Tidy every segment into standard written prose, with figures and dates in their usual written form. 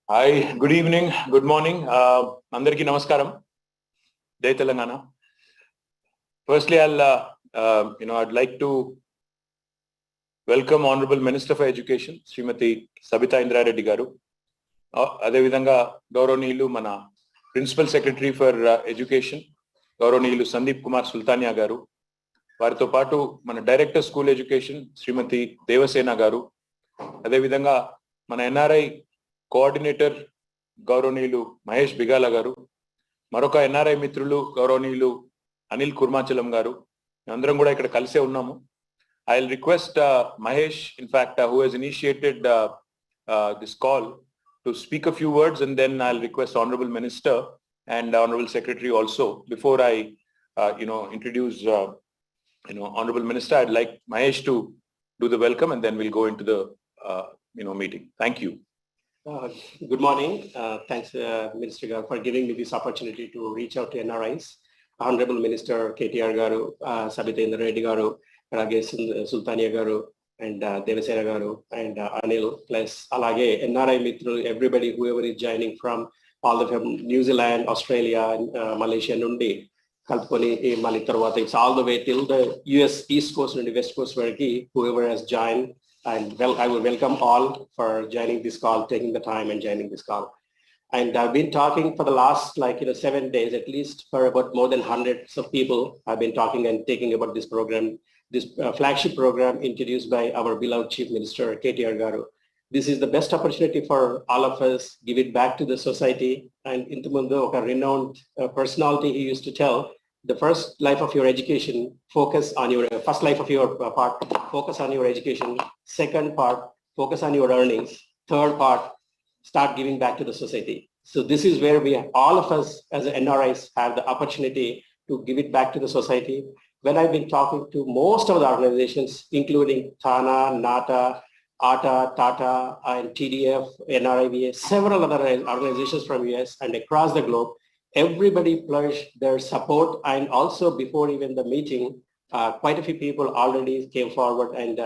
Hi, good evening, good morning. Andariki namaskaram. Jai Telangana. Firstly, I'd like to welcome Honorable Minister for Education, Srimati Sabita Indra Reddy garu. Ade vidhanga Gauranilu mana Principal Secretary for Education, Gauranilu Sandeep Kumar Sultania garu. Varito paatu mana Director School Education, Srimati Devasena garu. Ade vidhanga mana NRI coordinator గౌరవనీయులు మహేష్ బిగాల గారు, మరొక NRI మిత్రులు గౌరవనీయులు అనిల్ కుర్మాచలం గారు, అందరం కూడా ఇక్కడ కలిసే ఉన్నాము. I will request Mahesh, in fact who he's initiated this call, to speak a few words and then I will request honourable minister and honourable secretary also. Before I introduce honorable minister, I'd like Mahesh to do the welcome and then we'll go into the meeting. Thank you. Good morning. Thanks, Minister Garu, for giving me this opportunity to reach out to NRIs. Honorable Minister KTR Garu, Sabita Indra Reddy Garu, Ragesh Sultania Garu, and Devasena Garu, and Anil, plus alage NRI Mitru, everybody, whoever is joining from all the from New Zealand, Australia, and Malaysia, Nundi, Kalponi, Mali Tarwata, it's all the way till the US East Coast and West Coast, whoever has joined. And I will welcome all for joining this call, taking the time and joining this call. And I've been talking for the last 7 days, at least for about more than hundreds of people. I've been talking and taking about this program, this flagship program introduced by our beloved Chief Minister, KTR Garu. This is the best opportunity for all of us, give it back to the society. And Intumundu, a renowned personality, he used to tell, the first life of your education, focus on your first life of your part, focus on your education. Second part, focus on your earnings. Third part, start giving back to the society. So this is where all of us as NRIs have the opportunity to give it back to the society. When I've been talking to most of the organizations, including TANA, NATA, ATA, TATA, and TDF, NRIVA, several other organizations from US and across the globe, everybody pledged their support. And also before even the meeting, quite a few people already came forward and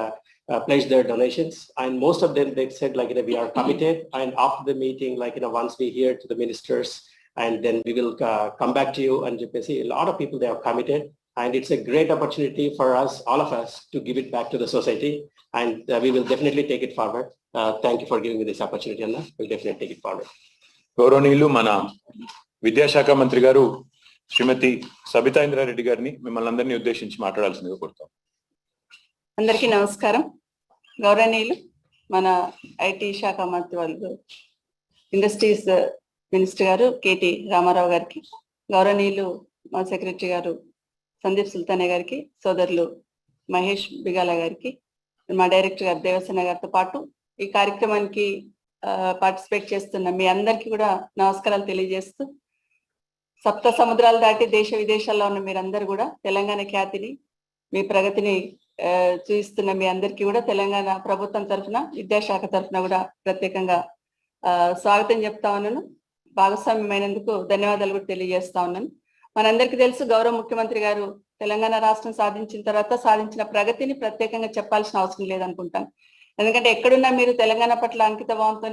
pledged their donations. And most of them, they said we are committed. And after the meeting, once we hear to the ministers, and then we will come back to you. And see, a lot of people, they are committed. And it's a great opportunity for us, all of us, to give it back to the society. And we will definitely take it forward. Thank you for giving me this opportunity, Anna. We'll definitely take it forward. గౌరవనీయులు మన విద్యాశాఖ మంత్రి గారు శ్రీమతి సబితా ఇంద్రా రెడ్డి గారిని మిమ్మల్ని అందరినీ ఉద్దేశించి మాట్లాడాల్సిందిగా కోరుతాం. అందరికీ నమస్కారం. గౌరవనీయులు మన ఐటీ శాఖ మంత్రి వాళ్ళు, ఇండస్ట్రీస్ మినిస్టర్ గారు కేటీ రామారావు గారికి, గౌరవనీయులు మా సెక్రటరీ గారు సందీప్ సుల్తానే గారికి, సోదరులు మహేష్ బిగాల గారికి, మా డైరెక్టర్ గారు దేవసేన గారితో పాటు ఈ కార్యక్రమానికి పార్టిసిపేట్ చేస్తున్న మీ అందరికీ కూడా నమస్కారాలు తెలియజేస్తూ, సప్త సముద్రాలు దాటి దేశ విదేశాల్లో ఉన్న మీరందరూ కూడా తెలంగాణ ఖ్యాతిని, మీ ప్రగతిని చూపిస్తున్న మీ అందరికీ కూడా తెలంగాణ ప్రభుత్వం తరఫున, విద్యాశాఖ తరఫున కూడా ప్రత్యేకంగా స్వాగతం చెప్తా ఉన్నాను. భాగస్వామ్యమైనందుకు ధన్యవాదాలు కూడా తెలియజేస్తా ఉన్నాను. మనందరికీ తెలుసు, గౌరవ ముఖ్యమంత్రి గారు తెలంగాణ రాష్ట్రం సాధించిన తర్వాత సాధించిన ప్రగతిని ప్రత్యేకంగా చెప్పాల్సిన అవసరం లేదనుకుంటాను. ఎందుకంటే ఎక్కడున్నా మీరు తెలంగాణ పట్ల అంకిత భావంతో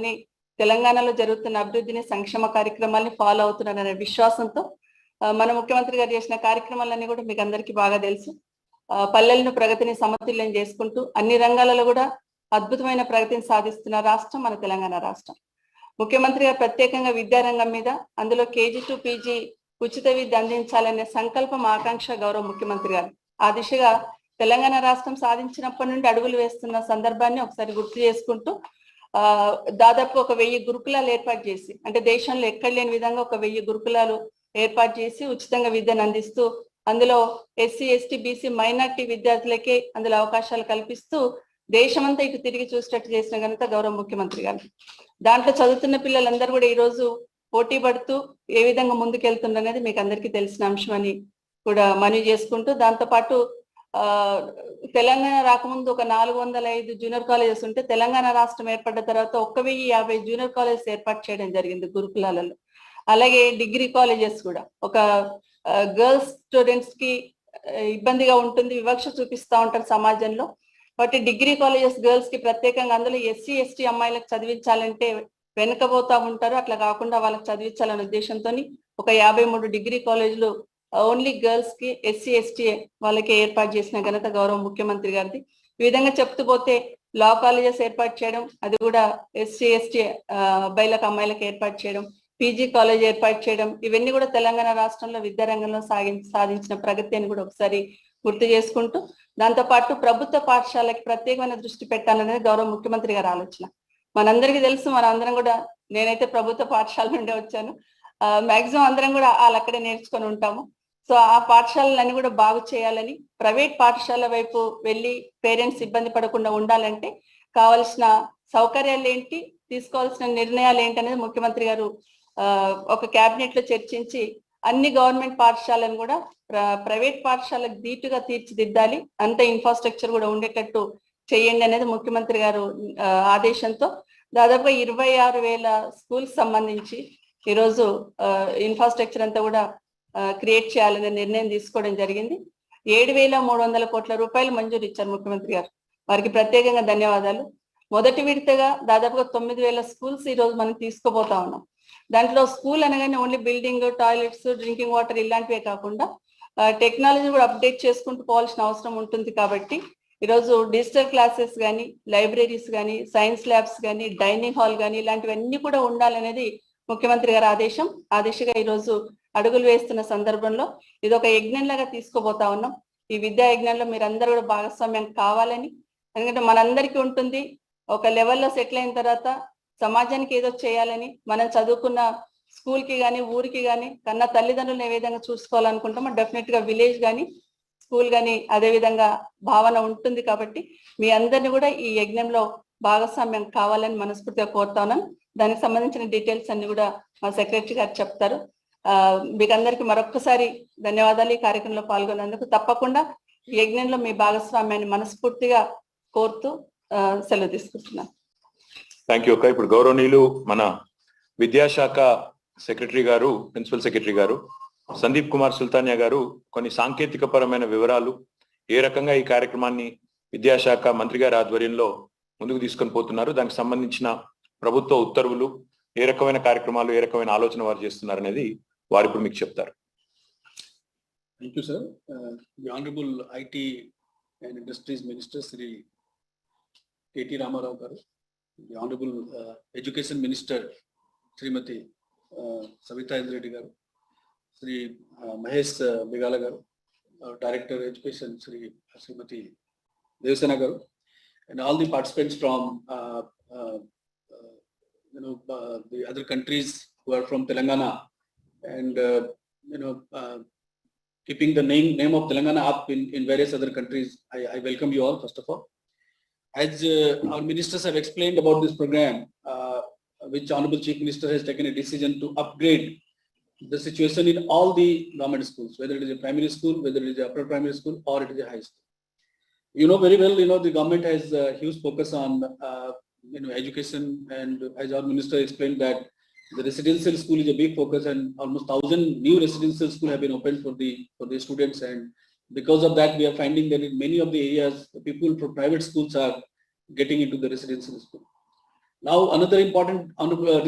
తెలంగాణలో జరుగుతున్న అభివృద్ధిని, సంక్షేమ కార్యక్రమాల్ని ఫాలో అవుతున్నారనే విశ్వాసంతో మన ముఖ్యమంత్రి గారు చేసిన కార్యక్రమాలన్నీ కూడా మీకు అందరికీ బాగా తెలుసు. పల్లెలను ప్రగతిని సమతుల్యం చేసుకుంటూ అన్ని రంగాలలో కూడా అద్భుతమైన ప్రగతిని సాధిస్తున్న రాష్ట్రం మన తెలంగాణ రాష్ట్రం. ముఖ్యమంత్రి గారు ప్రత్యేకంగా విద్యారంగం మీద, అందులో KG to PG ఉచిత విద్య అందించాలనే సంకల్పం, ఆకాంక్ష గౌరవ ముఖ్యమంత్రి గారు. ఆ దిశగా తెలంగాణ రాష్ట్రం సాధించినప్పటి నుండి అడుగులు వేస్తున్న సందర్భాన్ని ఒకసారి గుర్తు చేసుకుంటూ, దాదాపు 1000 గురుకులాలు ఏర్పాటు చేసి, అంటే దేశంలో ఎక్కడ లేని విధంగా 1000 గురుకులాలు ఏర్పాటు చేసి ఉచితంగా విద్యను అందిస్తూ, అందులో SC, ST, BC మైనార్టీ విద్యార్థులకే అందులో అవకాశాలు కల్పిస్తూ దేశమంతా ఇటు తిరిగి చూసేటట్టు చేసిన ఘనత గౌరవ ముఖ్యమంత్రి గారు. దాంట్లో చదువుతున్న పిల్లలందరూ కూడా ఈరోజు పోటీ పడుతూ ఏ విధంగా ముందుకెళ్తుండనేది మీకు అందరికీ తెలిసిన అంశం అని కూడా మనవి చేసుకుంటూ, దాంతోపాటు తెలంగాణ రాకముందు 405 జూనియర్ కాలేజెస్ ఉంటే తెలంగాణ రాష్ట్రం ఏర్పడ్డ తర్వాత 1050 జూనియర్ కాలేజెస్ ఏర్పాటు చేయడం జరిగింది గురుకులాలలో. అలాగే డిగ్రీ కాలేజెస్ కూడా, ఒక గర్ల్స్ స్టూడెంట్స్ కి ఇబ్బందిగా ఉంటుంది, వివక్ష చూపిస్తూ ఉంటారు సమాజంలో. బట్ డిగ్రీ కాలేజెస్ గర్ల్స్ కి ప్రత్యేకంగా, అందులో SC, ST అమ్మాయిలకు చదివించాలంటే వెనకబోతా ఉంటారు. అట్లా కాకుండా వాళ్ళకి చదివించాలనే ఉద్దేశంతో ఒక 53 డిగ్రీ కాలేజీలు ఓన్లీ గర్ల్స్ కి ఎస్సీ ఎస్టీ వాళ్ళకి ఏర్పాటు చేసిన ఘనత గౌరవ ముఖ్యమంత్రి గారిది. ఈ విధంగా చెప్తూ పోతే లా కాలేజెస్ ఏర్పాటు చేయడం, అది కూడా ఎస్సీ ఎస్టీ అబ్బాయిలకు అమ్మాయిలకు ఏర్పాటు చేయడం, పీజీ కాలేజ్ ఏర్పాటు చేయడం, ఇవన్నీ కూడా తెలంగాణ రాష్ట్రంలో విద్యారంగంలో సాధించిన ప్రగతి అని కూడా ఒకసారి గుర్తు చేసుకుంటూ, దాంతో పాటు ప్రభుత్వ పాఠశాలకి ప్రత్యేకమైన దృష్టి పెట్టాలనేది గౌరవ ముఖ్యమంత్రి గారి ఆలోచన. మనందరికీ తెలుసు, అందరం కూడా, నేనైతే ప్రభుత్వ పాఠశాల నుండి వచ్చాను, మాక్సిమం అందరం కూడా వాళ్ళు అక్కడే నేర్చుకొని ఉంటాము. సో ఆ పాఠశాలలన్నీ కూడా బాగు చేయాలని, ప్రైవేట్ పాఠశాల వైపు వెళ్ళి పేరెంట్స్ ఇబ్బంది పడకుండా ఉండాలంటే కావాల్సిన సౌకర్యాలు ఏంటి, తీసుకోవాల్సిన నిర్ణయాలు ఏంటి అనేది ముఖ్యమంత్రి గారు ఒక కేబినెట్ లో చర్చించి అన్ని గవర్నమెంట్ పాఠశాలను కూడా ప్రైవేట్ పాఠశాలకు ధీటుగా తీర్చిదిద్దాలి, అంత ఇన్ఫ్రాస్ట్రక్చర్ కూడా ఉండేటట్టు చేయండి అనేది ముఖ్యమంత్రి గారు ఆదేశంతో దాదాపుగా 26,000 స్కూల్స్ సంబంధించి ఈరోజు ఇన్ఫ్రాస్ట్రక్చర్ అంతా కూడా క్రియేట్ చేయాలనే నిర్ణయం తీసుకోవడం జరిగింది. 7,300 కోట్ల రూపాయలు మంజూరు ఇచ్చారు ముఖ్యమంత్రి గారు, వారికి ప్రత్యేకంగా ధన్యవాదాలు. మొదటి విడతగా దాదాపుగా 9,000 స్కూల్స్ ఈ రోజు మనం తీసుకుపోతా ఉన్నాం. దాంట్లో స్కూల్ అనగానే only building, toilets, drinking water ఇలాంటివే కాకుండా టెక్నాలజీ కూడా అప్డేట్ చేసుకుంటూ పోవాల్సిన అవసరం ఉంటుంది. కాబట్టి ఈరోజు డిజిటల్ క్లాసెస్ కానీ, లైబ్రరీస్ కానీ, సైన్స్ ల్యాబ్స్ కానీ, డైనింగ్ హాల్ కానీ ఇలాంటివన్నీ కూడా ఉండాలనేది ముఖ్యమంత్రి గారి ఆదేశం. ఆ దిశగా ఈరోజు అడుగులు వేస్తున్న సందర్భంలో ఇది ఒక యజ్ఞంలాగా తీసుకుపోతా ఉన్నాం. ఈ విద్యా యజ్ఞంలో మీరందరూ కూడా భాగస్వామ్యం కావాలని, ఎందుకంటే మనందరికీ ఉంటుంది, ఒక లెవెల్లో సెటిల్ అయిన తర్వాత సమాజానికి ఏదో చేయాలని, మనం చదువుకున్న స్కూల్ కి కానీ, ఊరికి కానీ, కన్నా తల్లిదండ్రులను ఏ విధంగా చూసుకోవాలనుకుంటామో డెఫినెట్ గా విలేజ్ కానీ, స్కూల్ కానీ అదే విధంగా భావన ఉంటుంది. కాబట్టి మీ అందరిని కూడా ఈ యజ్ఞంలో భాగస్వామ్యం కావాలని మనస్ఫూర్తిగా కోరుతా ఉన్నాను. దానికి సంబంధించిన డీటెయిల్స్ అన్ని కూడా మా సెక్రటరీ గారు చెప్తారు. మీకు అందరికి మరొక్కసారి ధన్యవాదాలు ఈ కార్యక్రమంలో పాల్గొన్నందుకు. తప్పకుండా ఈ యజ్ఞంలో మీ భాగస్వామ్యాన్ని మనస్ఫూర్తిగా కోరుతూ సెలవు తీసుకుంటున్నాను. థ్యాంక్ యూ అక్క. ఇప్పుడు గౌరవనీయులు మన విద్యాశాఖ సెక్రటరీ గారు, ప్రిన్సిపల్ సెక్రటరీ గారు సందీప్ కుమార్ సుల్తానియా గారు కొన్ని సాంకేతిక పరమైన వివరాలు, ఏ రకంగా ఈ కార్యక్రమాన్ని విద్యాశాఖ మంత్రి గారి ఆధ్వర్యంలో ముందుకు తీసుకొని పోతున్నారు, దానికి సంబంధించిన ప్రభుత్వ ఉత్తర్వులు, ఏ రకమైన కార్యక్రమాలు, ఏ రకమైన ఆలోచన వారు చేస్తున్నారు అనేది వారు ఇప్పుడు మీకు చెప్తారు. Thank you, sir. The Honorable IT and Industries Minister Sri KT Ramarao garu, the Honorable Education Minister Srimati Sabita Reddy garu, Sri Mahesh BIGAALA garu, Director Education Srimati Devasena garu, and all the participants from the other countries who are from Telangana, and keeping the name of Telangana up in various other countries. I welcome you all, first of all. As our ministers have explained about this program, which Honorable Chief Minister has taken a decision to upgrade the situation in all the government schools, whether it is a primary school, whether it is a upper primary school, or it is a high school. You know very well, the government has a huge focus on education, and as our minister explained that the residential school is a big focus, and almost 1,000 new residential schools have been opened for the students, and because of that we are finding that in many of the areas the people from private schools are getting into the residential school. Now another important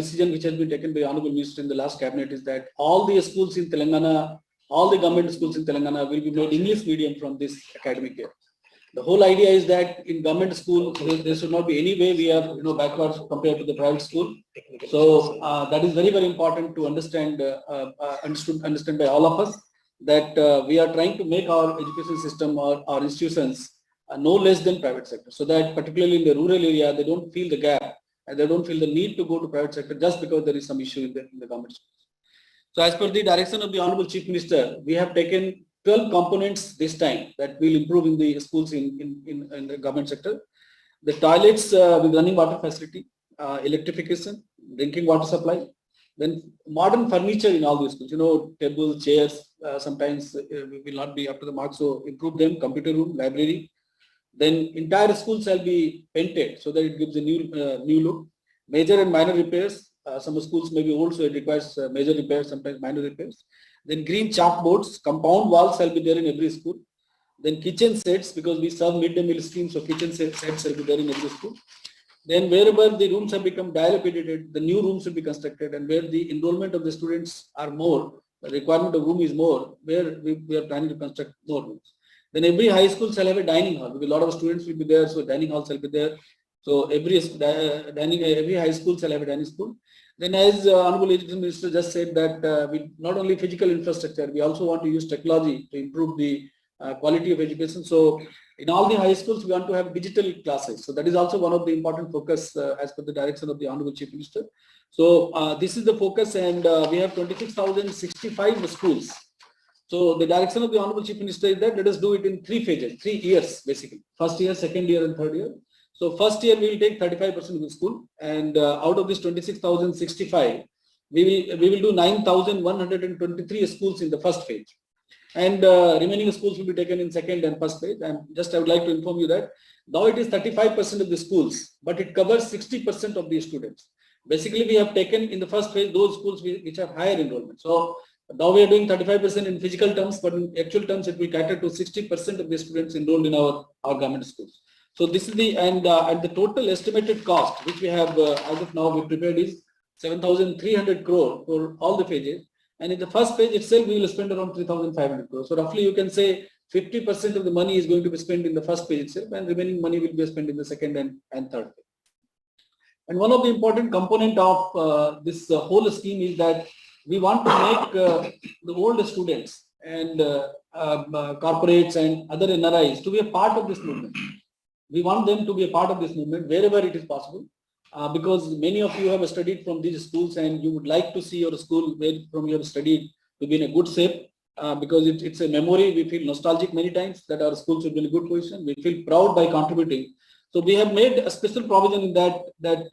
decision which has been taken by Honorable Minister in the last cabinet is that all the schools in Telangana, all the government schools in Telangana will be made English medium from this academic year. The whole idea is that in government school there should not be any way we are backwards compared to the private school. So that is very, very important to understand by all of us, that we are trying to make our education system or our institutions no less than private sector, so that particularly in the rural area they don't feel the gap and they don't feel the need to go to private sector just because there is some issue in the government schools. So as per the direction of the Honorable Chief Minister, we have taken 12 components this time that will improve in the schools in the government sector. The toilets with running water facility, electrification, drinking water supply, then modern furniture in all these schools, tables, chairs, sometimes will not be up to the mark, so improve them, computer room, library. Then entire school shall be painted so that it gives a new look. Major and minor repairs, some schools may be old, so it requires major repairs, sometimes minor repairs. Then green chalkboards, compound walls shall be there in every school. Then kitchen sets, because we serve mid-day meal scheme, so kitchen sets shall be there in every school. Then wherever the rooms have become dilapidated, the new rooms will be constructed, and where the enrollment of the students are more, the requirement of room is more, where we are planning to construct more rooms. Then every high school shall have a dining hall, because a lot of students will be there, so dining hall shall be there. So every high school shall have a dining school. Then, as Honorable Education Minister just said, that we not only physical infrastructure, we also want to use technology to improve the quality of education. So in all the high schools, we want to have digital classes. So that is also one of the important focus as per the direction of the Honorable Chief Minister. So this is the focus, and we have 26,065 schools. So the direction of the Honorable Chief Minister is that let us do it in 3 phases, 3 years basically. First year, second year, and third year. So first year we will take 35% of the school, and out of this 26,065, we will do 9,123 schools in the first phase, and remaining schools will be taken in second and first phase. And just I would like to inform you that now it is 35% of the schools, but it covers 60% of the students. Basically, we have taken in the first phase those schools which have higher enrollment. So now we are doing 35% in physical terms, but in actual terms it will cater to 60% of the students enrolled in our government schools. So this is the, and the total estimated cost which we have as of now we prepared is 7,300 crore for all the phases. And in the first phase itself, we will spend around 3,500 crore. So roughly you can say 50% of the money is going to be spent in the first phase itself, and remaining money will be spent in the second and third phase. And one of the important component of this whole scheme is that we want to make the old students and corporates and other NRIs to be a part of this movement. We want them to be a part of this movement wherever it is possible, because many of you have studied from these schools, and you would like to see your school where from you have studied to be in a good shape, because it's a memory. We feel nostalgic many times that our schools should be in a good position. We feel proud by contributing. So we have made a special provision in that there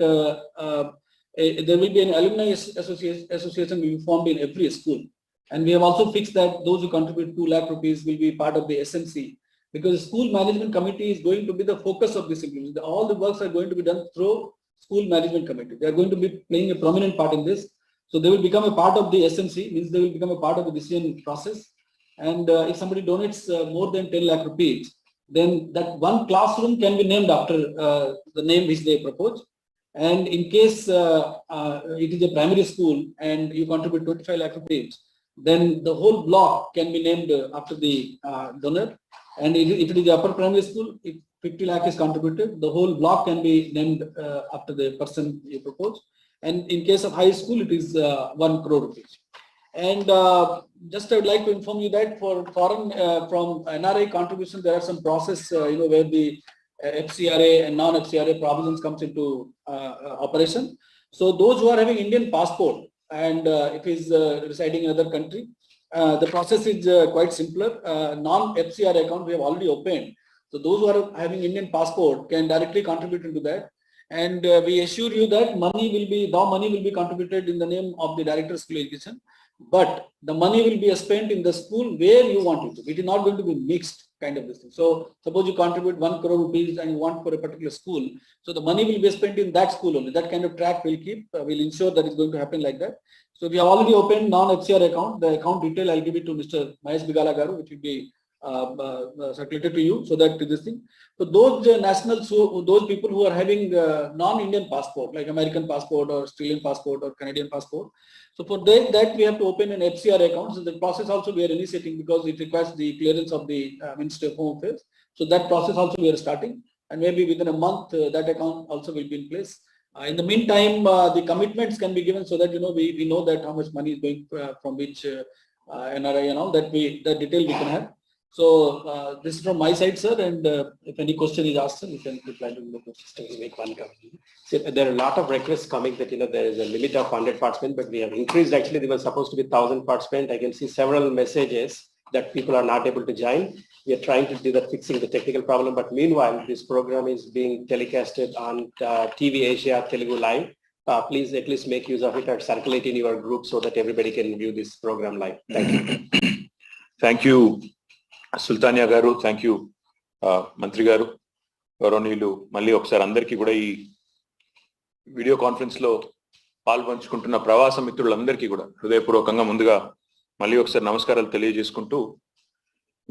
will be an alumni association will be formed in every school, and we have also fixed that those who contribute 2 lakh rupees will be part of the SMC. Because the school management committee is going to be the focus of this implementation. All the works are going to be done through school management committee. They are going to be playing a prominent part in this. So they will become a part of the SMC, means they will become a part of the decision process. And if somebody donates more than 10 lakh rupees, then that one classroom can be named after the name which they propose. And in case it is a primary school and you contribute 25 lakh rupees, then the whole block can be named after the donor. And if it is upper primary school, if 50 lakh is contributed, the whole block can be named after the person you propose. And in case of high school, it is 1 crore rupees. And just I would like to inform you that for foreign from NRI contribution, there are some process, where the FCRA and non-FCRA provisions comes into operation. So those who are having Indian passport and if he is residing in another country, the process is quite simpler. Non-FCRA account we have already opened. So those who are having Indian passport can directly contribute into that. And we assure you that money will be contributed in the name of the Director of School Education. But the money will be spent in the school where you want it to. It is not going to be mixed kind of this thing. So suppose you contribute 1 crore rupees and you want for a particular school. So the money will be spent in that school only. That kind of track will keep, will ensure that it's going to happen like that. So we have already opened non-FCR account. The account detail I'll give it to Mr. MAHESH BIGAALA garu, which will be circulated to you, so that this thing. So those nationals, those people who are having non-Indian passport, like American passport or Australian passport or Canadian passport. So for that we have to open an FCR account. So the process also we are initiating because it requires the clearance of the Ministry of Home Affairs. So that process also we are starting, and maybe within a month that account also will be in place. In the meantime, the commitments can be given so that we know that how much money is going from which NRI and all that detail we can have. So this is from my side, sir, and if any question is asked, sir, we can reply to the questions. Make one comment. So there are a lot of requests coming that there is a limit of 100 participants, but we have increased. Actually, there was supposed to be 1,000 participants. I can see several messages that people are not able to join. We are trying to do that, fixing the technical problem. But meanwhile, this program is being telecasted on TVASIA Telugu live. Please at least make use of it and circulate in your group so that everybody can view this program live. Thank you. Thank you, Sultania garu. Thank you, Mantri garu. గౌరవనీయులు మళ్ళీ ఒకసారి అందరికీ కూడా ఈ video conference లో పాల్పంచుకుంటున్న ప్రవాస మిత్రులందరికీ కూడా హృదయపూర్వకంగా ముందుగా మళ్ళీ ఒకసారి నమస్కారాలు తెలియజేసుకుంటూ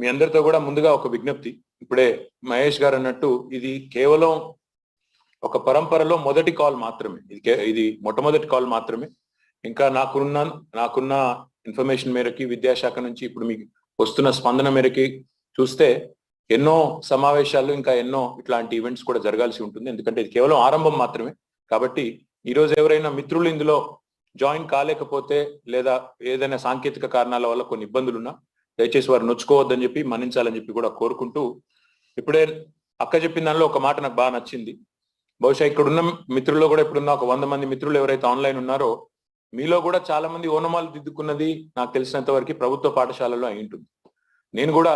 మీ అందరితో కూడా ముందుగా ఒక విజ్ఞప్తి. ఇప్పుడే మహేష్ గారు అన్నట్టు ఇది కేవలం ఒక పరంపరలో మొదటి కాల్ మాత్రమే, ఇది మొట్టమొదటి కాల్ మాత్రమే. ఇంకా నాకున్న ఇన్ఫర్మేషన్ మేరకి విద్యాశాఖ నుంచి ఇప్పుడు మీకు వస్తున్న స్పందన మేరకి చూస్తే ఎన్నో సమావేశాలు ఇంకా ఎన్నో ఇట్లాంటి ఈవెంట్స్ కూడా జరగాల్సి ఉంటుంది. ఎందుకంటే ఇది కేవలం ఆరంభం మాత్రమే. కాబట్టి ఈరోజు ఎవరైనా మిత్రులు ఇందులో జాయిన్ కాలేకపోతే లేదా ఏదైనా సాంకేతిక కారణాల వల్ల కొన్ని ఇబ్బందులు ఉన్నా దయచేసి వారు నొచ్చుకోవద్దని చెప్పి మన్నించాలని చెప్పి కూడా కోరుకుంటూ, ఇప్పుడే అక్క చెప్పిన దానిలో ఒక మాట నాకు బాగా నచ్చింది. బహుశా ఇక్కడున్న మిత్రుల్లో కూడా ఇప్పుడున్న ఒక 100 మంది మిత్రులు ఎవరైతే ఆన్లైన్ ఉన్నారో మీలో కూడా చాలా మంది ఓనమాలు దిద్దుకున్నది నాకు తెలిసినంత వరకు ప్రభుత్వ పాఠశాలలో అయి ఉంటుంది. నేను కూడా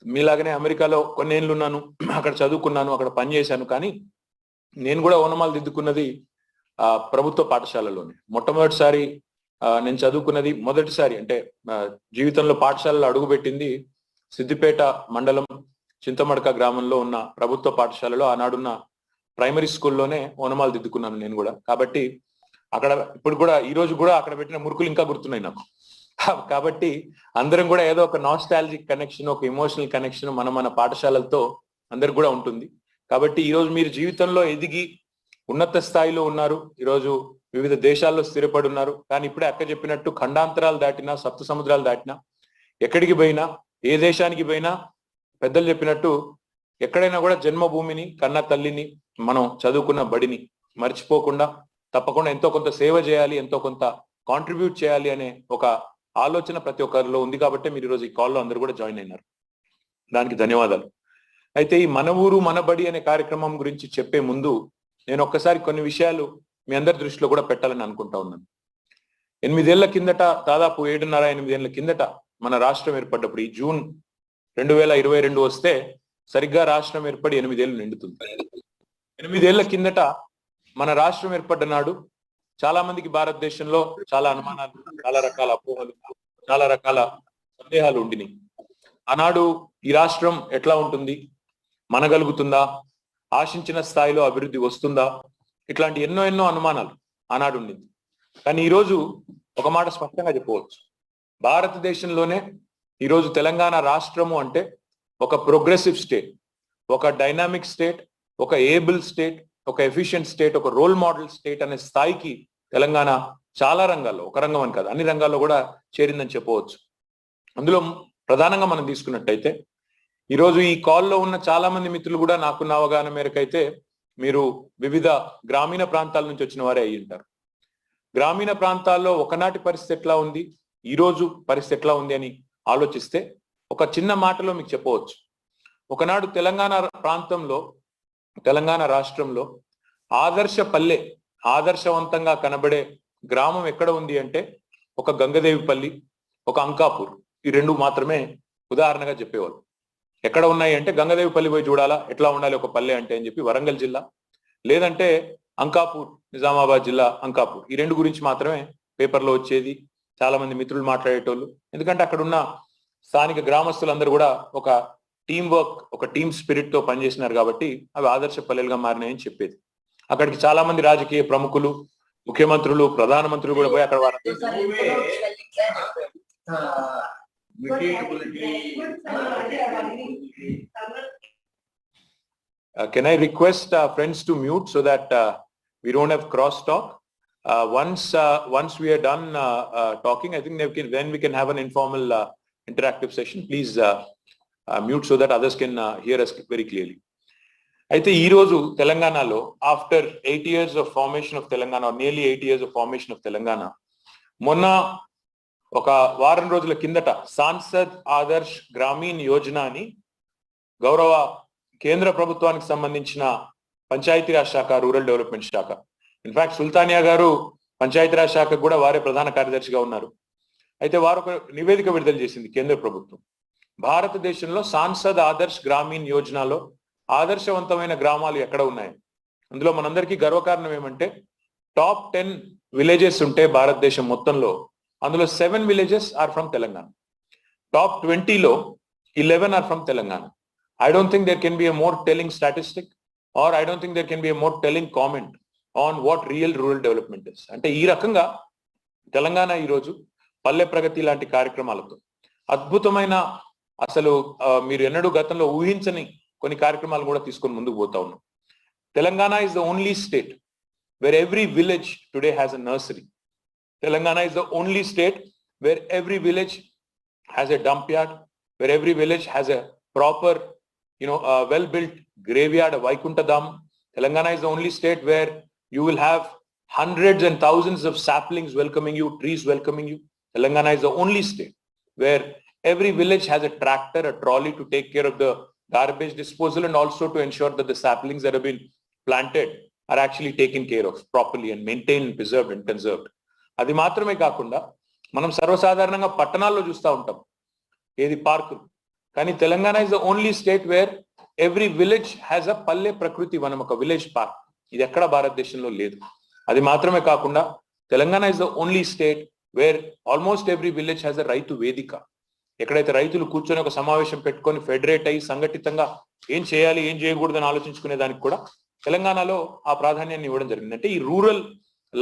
మీలాగనే అమెరికాలో కొన్నేళ్ళు ఉన్నాను, అక్కడ చదువుకున్నాను, అక్కడ పనిచేశాను. కానీ నేను కూడా ఓనమాలు దిద్దుకున్నది ప్రభుత్వ పాఠశాలలోనే. మొట్టమొదటిసారి నేను చదువుకున్నది మొదటిసారి అంటే జీవితంలో పాఠశాలలో అడుగుపెట్టింది సిద్దిపేట మండలం చింతమడక గ్రామంలో ఉన్న ప్రభుత్వ పాఠశాలలో ఆనాడున్న ప్రైమరీ స్కూల్లోనే ఓనమాలు దిద్దుకున్నాను నేను కూడా. కాబట్టి అక్కడ ఇప్పుడు కూడా ఈ రోజు కూడా అక్కడ పెట్టిన మురుకులు ఇంకా గుర్తున్నాయి నాకు. కాబట్టి అందరం కూడా ఏదో ఒక నాస్టాలజిక్ కనెక్షన్, ఒక ఎమోషనల్ కనెక్షన్ మన పాఠశాలలతో అందరికి కూడా ఉంటుంది. కాబట్టి ఈరోజు మీరు జీవితంలో ఎదిగి ఉన్నత స్థాయిలో ఉన్నారు, ఈరోజు వివిధ దేశాల్లో స్థిరపడి ఉన్నారు. కానీ ఇప్పుడే అక్క చెప్పినట్టు ఖండాంతరాలు దాటినా, సప్త సముద్రాలు దాటినా, ఎక్కడికి పోయినా, ఏ దేశానికి పోయినా పెద్దలు చెప్పినట్టు ఎక్కడైనా కూడా జన్మభూమిని, కన్న తల్లిని, మనం చదువుకున్న బడిని మర్చిపోకుండా తప్పకుండా ఎంతో కొంత సేవ చేయాలి, ఎంతో కొంత కాంట్రిబ్యూట్ చేయాలి అనే ఒక ఆలోచన ప్రతి ఒక్కరిలో ఉంది. కాబట్టి మీరు ఈరోజు ఈ కాల్లో అందరూ కూడా జాయిన్ అయినారు, దానికి ధన్యవాదాలు. అయితే ఈ మన ఊరు మన బడి అనే కార్యక్రమం గురించి చెప్పే ముందు నేను ఒక్కసారి కొన్ని విషయాలు మీ అందరి దృష్టిలో కూడా పెట్టాలని అనుకుంటా ఉన్నాను. 8 ఏళ్ల కిందట, దాదాపు 7.5-8 ఏళ్ల కిందట మన రాష్ట్రం ఏర్పడ్డప్పుడు, ఈ జూన్ 2022 వస్తే సరిగ్గా రాష్ట్రం ఏర్పడి 8 ఏళ్ళు నిండుతుంది. 8 ఏళ్ల కిందట మన రాష్ట్రం ఏర్పడ్డ నాడు చాలా మందికి భారతదేశంలో చాలా అనుమానాలు, చాలా రకాల అపోహలు, చాలా రకాల సందేహాలు ఉండినాయి. ఆనాడు ఈ రాష్ట్రం ఎట్లా ఉంటుంది, మనగలుగుతుందా, ఆశించిన స్థాయిలో అభివృద్ధి వస్తుందా, ఇట్లాంటి ఎన్నో అనుమానాలు ఆనాడు ఉండింది. కానీ ఈరోజు ఒక మాట స్పష్టంగా చెప్పవచ్చు, భారతదేశంలోనే ఈరోజు తెలంగాణ రాష్ట్రము అంటే ఒక ప్రోగ్రెసివ్ స్టేట్, ఒక డైనామిక్ స్టేట్, ఒక ఏబుల్ స్టేట్, ఒక ఎఫిషియెంట్ స్టేట్, ఒక రోల్ మోడల్ స్టేట్ అనే స్థాయికి తెలంగాణ చాలా రంగాల్లో, ఒక రంగం అని కాదు అన్ని రంగాల్లో కూడా చేరిందని చెప్పవచ్చు. అందులో ప్రధానంగా మనం తీసుకున్నట్టయితే ఈరోజు ఈ కాల్లో ఉన్న చాలా మంది మిత్రులు కూడా నాకున్న అవగాహన మేరకైతే మీరు వివిధ గ్రామీణ ప్రాంతాల నుంచి వచ్చిన వారే అయ్యి ఉంటారు. గ్రామీణ ప్రాంతాల్లో ఒకనాటి పరిస్థితి ఎట్లా ఉంది, ఈ రోజు పరిస్థితి ఎట్లా ఉంది అని ఆలోచిస్తే ఒక చిన్న మాటలో మీకు చెప్పవచ్చు. ఒకనాడు తెలంగాణ ప్రాంతంలో, తెలంగాణ రాష్ట్రంలో ఆదర్శ పల్లె, ఆదర్శవంతంగా కనబడే గ్రామం ఎక్కడ ఉంది అంటే ఒక గంగదేవిపల్లి, ఒక అంకాపూర్, ఈ రెండు మాత్రమే ఉదాహరణగా చెప్పేవాళ్ళు. ఎక్కడ ఉన్నాయి అంటే గంగదేవిపల్లి పోయి చూడాలా ఎట్లా ఉండాలి ఒక పల్లె అంటే అని చెప్పి వరంగల్ జిల్లా, లేదంటే అంకాపూర్, నిజామాబాద్ జిల్లా అంకాపూర్, ఈ రెండు గురించి మాత్రమే పేపర్లో వచ్చేది. చాలా మంది మిత్రులు మాట్లాడేటోళ్ళు, ఎందుకంటే అక్కడ ఉన్న స్థానిక గ్రామస్తులందరూ కూడా ఒక టీం వర్క్, ఒక టీమ్ స్పిరిట్ తో పనిచేసినారు కాబట్టి అవి ఆదర్శ పల్లెలుగా మారినాయని చెప్పేది. అక్కడికి చాలా మంది రాజకీయ ప్రముఖులు, ముఖ్యమంత్రులు, ప్రధానమంత్రులు కూడా పోయి అక్కడ can I request friends to mute so that we don't have cross talk? Once we are done talking, I think then we can have an informal interactive session. Please mute so that others can hear us very clearly. అయితే ఈ రోజు తెలంగాణలో after 8 years of formation of Telangana, or nearly 8 years of formation of Telangana, మొన్న ఒక వారం రోజుల కిందట సాంసద్ ఆదర్శ్ గ్రామీణ్ యోజన అని గౌరవ కేంద్ర ప్రభుత్వానికి సంబంధించిన పంచాయతీరాజ్ శాఖ, రూరల్ డెవలప్మెంట్ శాఖ, ఇన్ఫాక్ట్ సుల్తానియా గారు పంచాయతీరాజ్ శాఖకు కూడా వారే ప్రధాన కార్యదర్శిగా ఉన్నారు. అయితే వారు ఒక నివేదిక విడుదల చేసింది కేంద్ర ప్రభుత్వం. భారతదేశంలో సాంసద్ ఆదర్శ్ గ్రామీణ్ యోజనలో ఆదర్శవంతమైన గ్రామాలు ఎక్కడ ఉన్నాయి, అందులో మనందరికీ గర్వకారణం ఏమంటే టాప్ 10 విలేజెస్ ఉంటే భారతదేశం మొత్తంలో అందులో 7 villages are from Telangana. Top 20లో 11 are from Telangana. I don't think there can be a more telling statistic, or I don't think there can be a more telling comment on what real rural development is. అంటే ఈ రకంగా తెలంగాణ ఈరోజు పల్లె ప్రగతి లాంటి కార్యక్రమాలతో అద్భుతమైన, అసలు మీరు ఎన్నడూ గతంలో ఊహించని కొన్ని కార్యక్రమాలు కూడా తీసుకొని ముందుకు పోతా ఉన్నాం. Telangana is the only state where every village today has a nursery. Telangana is the only state where every village has a dump yard, where every village has a proper, well-built graveyard, a Vaikunta Dham. Telangana is the only state where you will have hundreds and thousands of saplings welcoming you, trees welcoming you. Telangana is the only state where every village has a tractor, a trolley to take care of the garbage disposal and also to ensure that the saplings that have been planted are actually taken care of properly and maintained, preserved and conserved. అది మాత్రమే కాకుండా మనం సర్వసాధారణంగా పట్టణాల్లో చూస్తూ ఉంటాం ఏది పార్కులు, కానీ Telangana is the only state where every village has a పల్లె ప్రకృతి వనం, ఒక విలేజ్ పార్క్. ఇది ఎక్కడ భారతదేశంలో లేదు. అది మాత్రమే కాకుండా Telangana is the only state where almost every village has a రైతు వేదిక. ఎక్కడైతే రైతులు కూర్చొని ఒక సమావేశం పెట్టుకొని ఫెడరేట్ అయ్యి సంఘటితంగా ఏం చేయాలి ఏం చేయకూడదని ఆలోచించుకునే దానికి కూడా తెలంగాణలో ఆ ప్రాధాన్యాన్ని ఇవ్వడం జరిగింది. అంటే ఈ రూరల్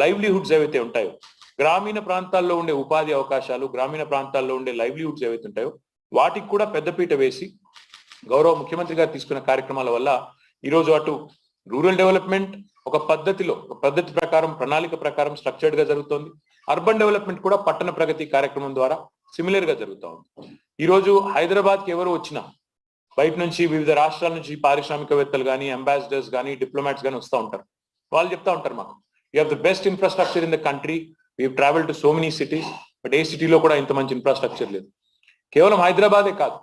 లైవ్లీహుడ్స్ ఏవైతే ఉంటాయో, గ్రామీణ ప్రాంతాల్లో ఉండే ఉపాధి అవకాశాలు, గ్రామీణ ప్రాంతాల్లో ఉండే లైవ్లీహుడ్స్ ఏవైతే ఉంటాయో వాటికి కూడా పెద్దపీట వేసి గౌరవ ముఖ్యమంత్రి గారు తీసుకున్న కార్యక్రమాల వల్ల ఈరోజు అటు రూరల్ డెవలప్మెంట్ ఒక పద్ధతి ప్రకారం, ప్రణాళిక ప్రకారం స్ట్రక్చర్డ్ గా జరుగుతోంది. అర్బన్ డెవలప్మెంట్ కూడా పట్టణ ప్రగతి కార్యక్రమం ద్వారా సిమిలర్ గా జరుగుతూ ఉంది. ఈరోజు హైదరాబాద్ కి ఎవరు వచ్చినా బయట నుంచి వివిధ రాష్ట్రాల నుంచి పారిశ్రామికవేత్తలు కానీ, అంబాసిడర్స్ కానీ, డిప్లొమాట్స్ కానీ వస్తూ ఉంటారు. వాళ్ళు చెప్తా ఉంటారు మాకు, you have the best infrastructure in the country, we travel to so many cities, but ఏ సిటీలో కూడా ఇంత మంచి ఇన్ఫ్రాస్ట్రక్చర్ లేదు. కేవలం హైదరాబాదే కాదు,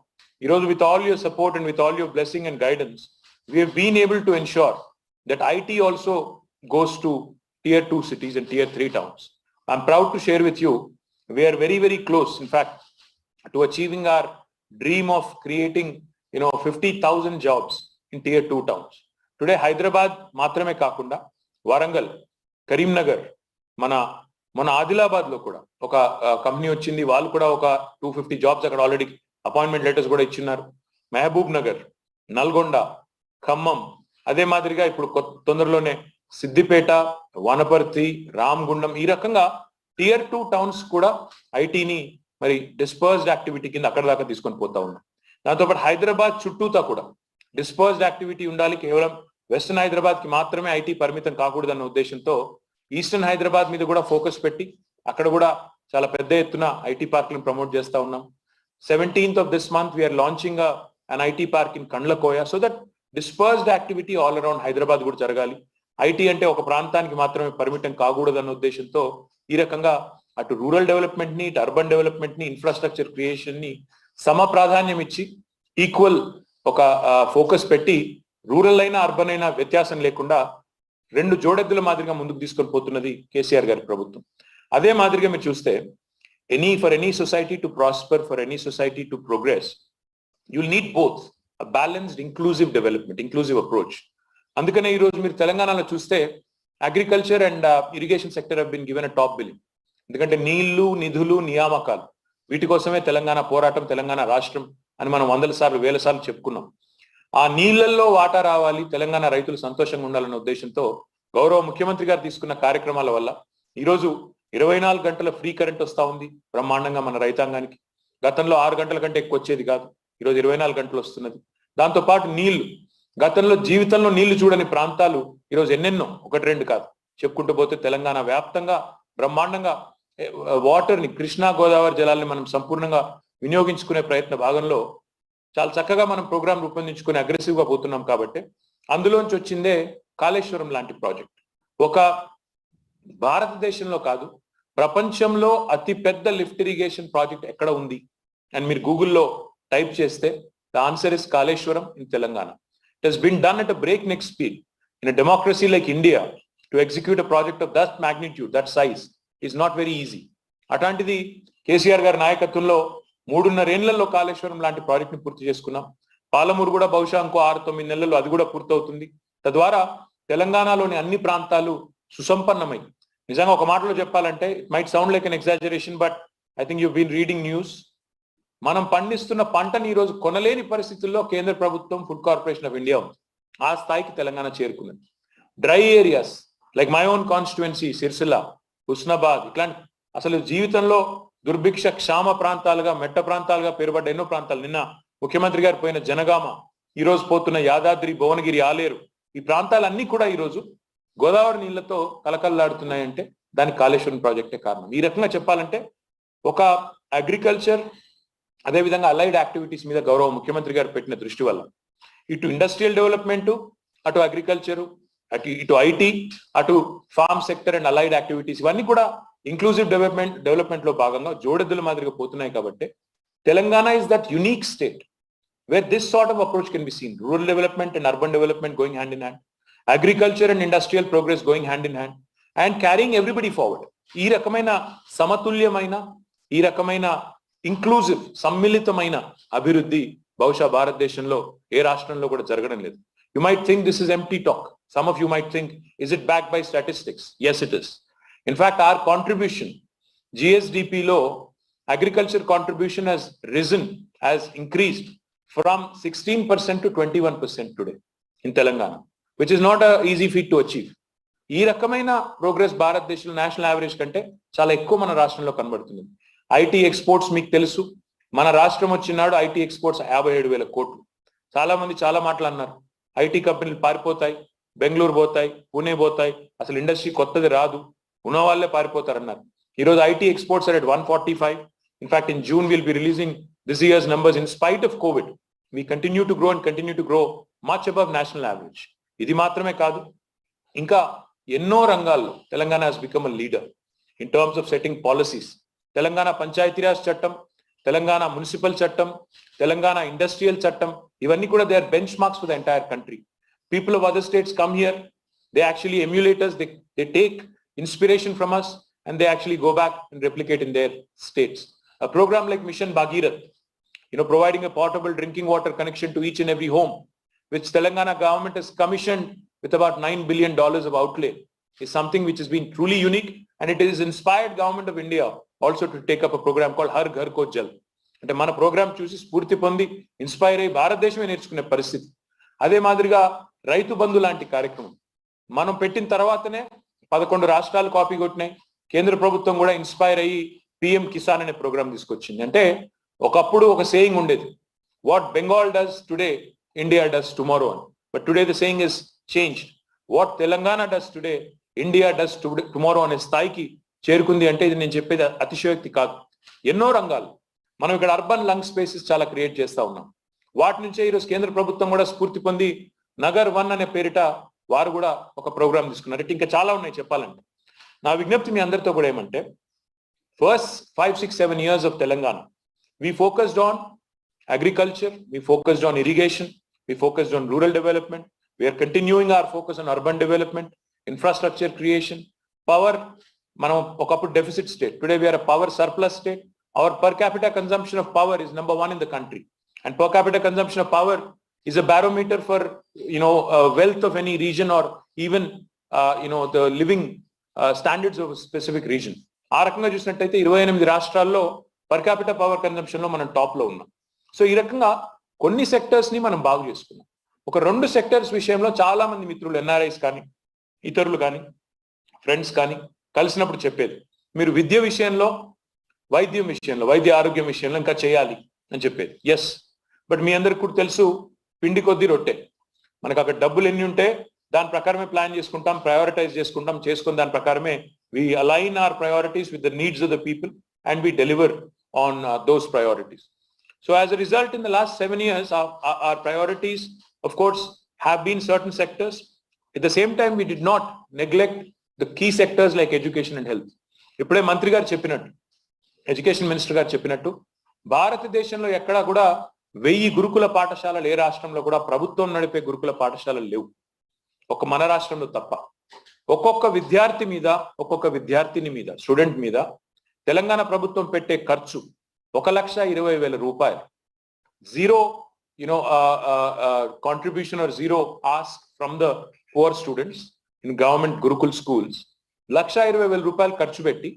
ఈరోజు with all your support and with all your blessing and guidance we have been able to ensure that IT also goes to tier 2 cities and tier 3 towns. I'm proud to share with you, we are very, very close, in fact, to achieving our dream of creating, 50,000 jobs in tier 2 towns. Today, Hyderabad, మాత్రమే కాకుండా Warangal, Karimnagar, మన ఆదిలాబాద్ లో కూడా ఒక company వచ్చింది. వాళ్ళు కూడా ఒక 250 జాబ్స్ అక్కడ ఆల్రెడీ అపాయింట్మెంట్ లెటర్స్ కూడా ఇచ్చిన్నారు. మహబూబ్ నగర్, నల్గొండ, ఖమ్మం, అదే మాదిరిగా ఇప్పుడు తొందరలోనే సిద్దిపేట, వనపర్తి, రామగుండం, ఈ రకంగా టియర్ 2 టౌన్స్ కూడా ఐటీని మరి డిస్పర్స్డ్ యాక్టివిటీ కింద అక్కడ దాకా తీసుకొని పోతా ఉన్నాం. దాంతోపాటు హైదరాబాద్ చుట్టూతా కూడా డిస్పర్స్డ్ యాక్టివిటీ ఉండాలి. కేవలం వెస్టర్న్ హైదరాబాద్ కి మాత్రమే ఐటీ పరిమితం కాకూడదన్న ఉద్దేశంతో ఈస్టర్న్ హైదరాబాద్ మీద కూడా ఫోకస్ పెట్టి అక్కడ కూడా చాలా పెద్ద ఎత్తున ఐటీ పార్కులను ప్రమోట్ చేస్తా ఉన్నాం. 17th of this month we are launching an IT park in Kandlakoya so that dispersed activity all around Hyderabad కూడా జరగాలి. ఐటీ అంటే ఒక ప్రాంతానికి మాత్రమే పరిమితం కాకూడదన్న ఉద్దేశంతో ఈ రకంగా అటు రూరల్ డెవలప్మెంట్ ని, ఇటు అర్బన్ డెవలప్మెంట్ ని, ఇన్ఫ్రాస్ట్రక్చర్ క్రియేషన్ ని సమ ప్రాధాన్యం ఇచ్చి ఈక్వల్ ఒక ఫోకస్ పెట్టి రూరల్ అయినా అర్బన్ అయినా వ్యత్యాసం లేకుండా రెండు జోడెద్దుల మాదిరిగా ముందుకు తీసుకొని పోతున్నది కేసీఆర్ గారి ప్రభుత్వం. అదే మాదిరిగా మీరు చూస్తే for any society to prosper, for any society to progress, you'll need both a balanced inclusive development, inclusive approach. అందుకనే ఈ రోజు మీరు తెలంగాణలో చూస్తే agriculture and irrigation sector have been given a top billing. ఎందుకంటే నీళ్లు, నిధులు, నియామకాలు వీటి కోసమే తెలంగాణ పోరాటం, తెలంగాణ రాష్ట్రం అని మనం 100 సార్లు 1000 సార్లు చెప్పుకున్నాం. ఆ నీళ్లలో వాటా రావాలి, తెలంగాణ రైతులు సంతోషంగా ఉండాలన్న ఉద్దేశంతో గౌరవ ముఖ్యమంత్రి గారు తీసుకున్న కార్యక్రమాల వల్ల ఈరోజు 24 గంటల ఫ్రీ కరెంట్ వస్తా ఉంది బ్రహ్మాండంగా మన రైతాంగానికి. గతంలో 6 గంటల కంటే ఎక్కువ వచ్చేది కాదు, ఈరోజు 24 గంటలు వస్తున్నది. దాంతో పాటు నీళ్లు, గతంలో జీవితంలో నీళ్లు చూడని ప్రాంతాలు ఈరోజు ఎన్నెన్నో, 1-2 కాదు చెప్పుకుంటూ పోతే తెలంగాణ వ్యాప్తంగా బ్రహ్మాండంగా వాటర్ ని, కృష్ణా గోదావరి జలాల్ని మనం సంపూర్ణంగా వినియోగించుకునే ప్రయత్న భాగంలో చాలా చక్కగా మనం ప్రోగ్రాం రూపొందించుకుని అగ్రెసివ్ గా పోతున్నాం. కాబట్టి అందులోంచి వచ్చిందే కాళేశ్వరం లాంటి ప్రాజెక్ట్. ఒక భారతదేశంలో కాదు, ప్రపంచంలో అతి పెద్ద లిఫ్ట్ ఇరిగేషన్ ప్రాజెక్ట్ ఎక్కడ ఉంది అని మీరు గూగుల్లో టైప్ చేస్తే the answer is Kaleshwaram in Telangana. It has been done at a breakneck speed. In a democracy like India, to execute a project of that magnitude, that size, is not very easy. అట్లాంటిది కేసీఆర్ గారి నాయకత్వంలో 3.5 ఏళ్లలో కాళేశ్వరం లాంటి project ని పూర్తి చేసుకున్నాం. పాలమూరు కూడా బహుశా ఇంకో 6-9 నెలల్లో అది కూడా పూర్తవుతుంది. తద్వారా తెలంగాణలోని అన్ని ప్రాంతాలు సుసంపన్నమై, నిజంగా ఒక మాటలో చెప్పాలంటే it might sound like an exaggeration, but I think you been reading news. మనం పండిస్తున్న పంటని ఈ రోజు కొనలేని పరిస్థితుల్లో కేంద్ర ప్రభుత్వం, ఫుడ్ కార్పొరేషన్ ఆఫ్ ఇండియా ఉంది. ఆ స్థాయికి తెలంగాణ చేరుకున్నది. Dry areas like my own constituency Sirisilla, Husnabad, ఇట్లాంటి అసలు జీవితంలో దుర్భిక్ష క్షామ ప్రాంతాలుగా, మెట్ట ప్రాంతాలుగా పేరుపడ్డ ఎన్నో ప్రాంతాలు, నిన్న ముఖ్యమంత్రి గారు పోయిన జనగామ, ఈ రోజు పోతున్న యాదాద్రి, భువనగిరి, ఆలేరు, ఈ ప్రాంతాలన్నీ కూడా ఈరోజు గోదావరి నీళ్లతో కలకల్లాడుతున్నాయంటే దానికి కాళేశ్వరం ప్రాజెక్టే కారణం. ఈ రకంగా చెప్పాలంటే ఒక అగ్రికల్చర్ అదేవిధంగా అలైడ్ యాక్టివిటీస్ మీద గౌరవ ముఖ్యమంత్రి గారు పెట్టిన దృష్టి వల్ల ఇటు ఇండస్ట్రియల్ డెవలప్మెంట్, అటు అగ్రికల్చర్, ఇటు ఐటీ, అటు pharma sector and allied activities ఇవన్నీ కూడా ఇంక్లూజివ్ డెవలప్మెంట్ లో భాగంగా జోడెద్దుల మాదిరిగా పోతున్నాయి. కాబట్టి Telangana is that unique state where this sort of approach can be seen. Rural development and urban development going hand in hand, agriculture and industrial progress going hand in hand, and carrying everybody forward. ఈ రకమైన సమతుల్యమైన, ఈ రకమైన inclusive సమ్మిళితమైన అభివృద్ధి బహుశా భారతదేశంలో ఏ రాష్ట్రంలో కూడా జరగడం లేదు. You might think this is empty talk. Some of you might think, is it backed by statistics? Yes, it is. In fact, our contribution, GSDP లో agriculture contribution has risen, has increased from 16% to 21% today in Telangana, which is not an easy feat to achieve. ఈ రకమైన progress భారతదేశంలో national average కంటే చాలా ఎక్కువ మన రాష్ట్రంలో కనబడుతుంది. ఐటీ ఎక్స్పోర్ట్స్ మీకు తెలుసు, మన రాష్ట్రం వచ్చినాడు ఐటీ ఎక్స్పోర్ట్స్ 57,000 కోట్లు. చాలా మంది చాలా మాటలు అన్నారు, ఐటీ కంపెనీలు పారిపోతాయి, బెంగళూరు పోతాయి, పూణే పోతాయి, అసలు ఇండస్ట్రీ కొత్తది రాదు, ఉన్న వాళ్ళే పారిపోతారన్నారు. ఈరోజు IT exports are at 145. In fact, in June we'll be releasing this year's numbers. In spite of COVID, we continue to grow and continue to grow much above national average. ఇది మాత్రమే కాదు, ఇంకా ఎన్నో రంగాల్లో Telangana has become a leader in terms of setting policies. Telangana Panchayati Raj చట్టం, Telangana municipal చట్టం, Telangana industrial చట్టం, ఇవన్నీ కూడా they are benchmarks for the entire country. People of other states come here, they actually emulate us, they take inspiration from us and they actually go back and replicate in their states. A program like Mission Bhagirath, providing a portable drinking water connection to each and every home, which Telangana government has commissioned with about $9 billion of outlay, is something which has been truly unique, and it is inspired government of India also to take up a program called Har Ghar Ko Jal. అంటే మన programme చూసి స్ఫూర్తి పొంది inspire అయ్యి భారతదేశమే నేర్చుకునే పరిస్థితి. అదే మాదిరిగా రైతు బంధు లాంటి కార్యక్రమం మనం పెట్టిన తర్వాతనే 11 రాష్ట్రాలు కాపీ కొట్టినాయి. కేంద్ర ప్రభుత్వం కూడా ఇన్స్పైర్ అయ్యి పిఎం కిసాన్ అనే ప్రోగ్రామ్ తీసుకొచ్చింది. అంటే ఒకప్పుడు ఒక సేయింగ్ ఉండేది, what Bengal does today India does tomorrow అని. But today the saying is changed, what Telangana does today India does tomorrow అనే స్థాయికి చేరుకుంది. అంటే ఇది నేను చెప్పేది అతిశయోక్తి కాదు. ఎన్నో రంగాలు మనం ఇక్కడ అర్బన్ లంగ్ స్పేసెస్ చాలా క్రియేట్ చేస్తా ఉన్నాం. వాటి నుంచే ఈరోజు కేంద్ర ప్రభుత్వం కూడా స్ఫూర్తి పొంది నగర్ 1 అనే పేరిట వారు కూడా ఒక ప్రోగ్రామ్ తీసుకున్నారు. ఇంకా చాలా ఉన్నాయి చెప్పాలంటే. నా విజ్ఞప్తి మీ అందరితో కూడా ఏమంటే, first 5, 6, 7 years of Telangana, we focused on agriculture, we focused on irrigation, we focused on rural development. We are continuing our focus on urban development, infrastructure creation, power. Manam okappudu deficit state, today we are a power surplus state. Our per capita consumption of power is number 1 in the country, and per capita consumption of power is a barometer for wealth of any region, or even the living standards of a specific region. ఆ రకంగా చూసినట్టయితే 28 రాష్ట్రాల్లో per capital power consumption లో మనం top లో ఉన్నాం. So ఈ రకంగా కొన్ని సెక్టర్స్ ని మనం బాగు చేసుకున్నాం. ఒక 2 సెక్టర్స్ విషయంలో చాలా మంది మిత్రులు, ఎన్ఆర్ఐస్ కానీ ఇతరులు కానీ ఫ్రెండ్స్ కానీ కలిసినప్పుడు చెప్పేది, మీరు విద్య విషయంలో, వైద్యం విషయంలో, వైద్య ఆరోగ్యం విషయంలో ఇంకా చేయాలి అని చెప్పేది. ఎస్, బట్ మీ అందరికి కూడా తెలుసు, పిండి కొద్ది రొట్టె. మనకు అక్కడ డబ్బులు ఎన్ని ఉంటే దాని ప్రకారమే ప్లాన్ చేసుకుంటాం, ప్రయారిటైజ్ చేసుకుంటాం, చేసుకుని దాని ప్రకారమే we align our priorities with the needs of the people and we deliver on those priorities. So as a result, in the last 7 years, our priorities, of course, have been certain sectors. At the same time, we did not neglect the key sectors like education and health. ఇప్పుడే మంత్రి గారు చెప్పినట్టు, education minister గారు చెప్పినట్టు, భారతదేశంలో ఎక్కడా కూడా 1000 గురుకుల పాఠశాలలు ఏ రాష్ట్రంలో కూడా ప్రభుత్వం నడిపే గురుకుల పాఠశాలలు లేవు, ఒక మన రాష్ట్రంలో తప్ప. ఒక్కొక్క విద్యార్థి మీద, ఒక్కొక్క విద్యార్థిని మీద, స్టూడెంట్ మీద తెలంగాణ ప్రభుత్వం పెట్టే ఖర్చు 1,20,000 రూపాయలు. Zero contribution or zero ask from the poor students in government gurukul schools. 1,20,000 రూపాయలు ఖర్చు పెట్టి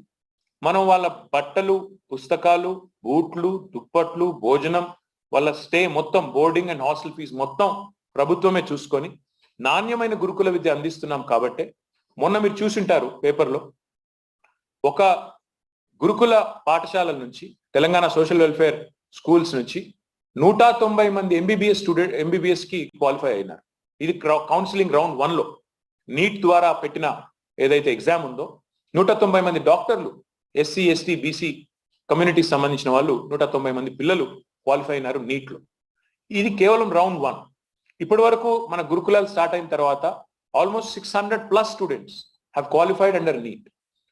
మనం వాళ్ళ బట్టలు, పుస్తకాలు, బూట్లు, దుప్పట్లు, భోజనం, వాళ్ళ స్టే మొత్తం, బోర్డింగ్ అండ్ హాస్టల్ ఫీజు మొత్తం ప్రభుత్వమే చూసుకొని నాణ్యమైన గురుకుల విద్య అందిస్తున్నాం. కాబట్టి మొన్న మీరు చూసింటారు పేపర్లో, ఒక గురుకుల పాఠశాలల నుంచి, తెలంగాణ సోషల్ వెల్ఫేర్ స్కూల్స్ నుంచి 190 మంది ఎంబీబీఎస్ కి క్వాలిఫై అయినారు. ఇది కౌన్సిలింగ్ రౌండ్ 1లో నీట్ ద్వారా పెట్టిన ఏదైతే ఎగ్జామ్ ఉందో 190 మంది డాక్టర్లు ఎస్సీ ఎస్టీ బీసీ కమ్యూనిటీకి సంబంధించిన వాళ్ళు 190 మంది పిల్లలు క్వాలిఫై అయినారు నీట్లో. ఇది కేవలం రౌండ్ 1. ఇప్పటి వరకు మన గురుకులాలు స్టార్ట్ అయిన తర్వాత almost 600+ students have qualified under NEET.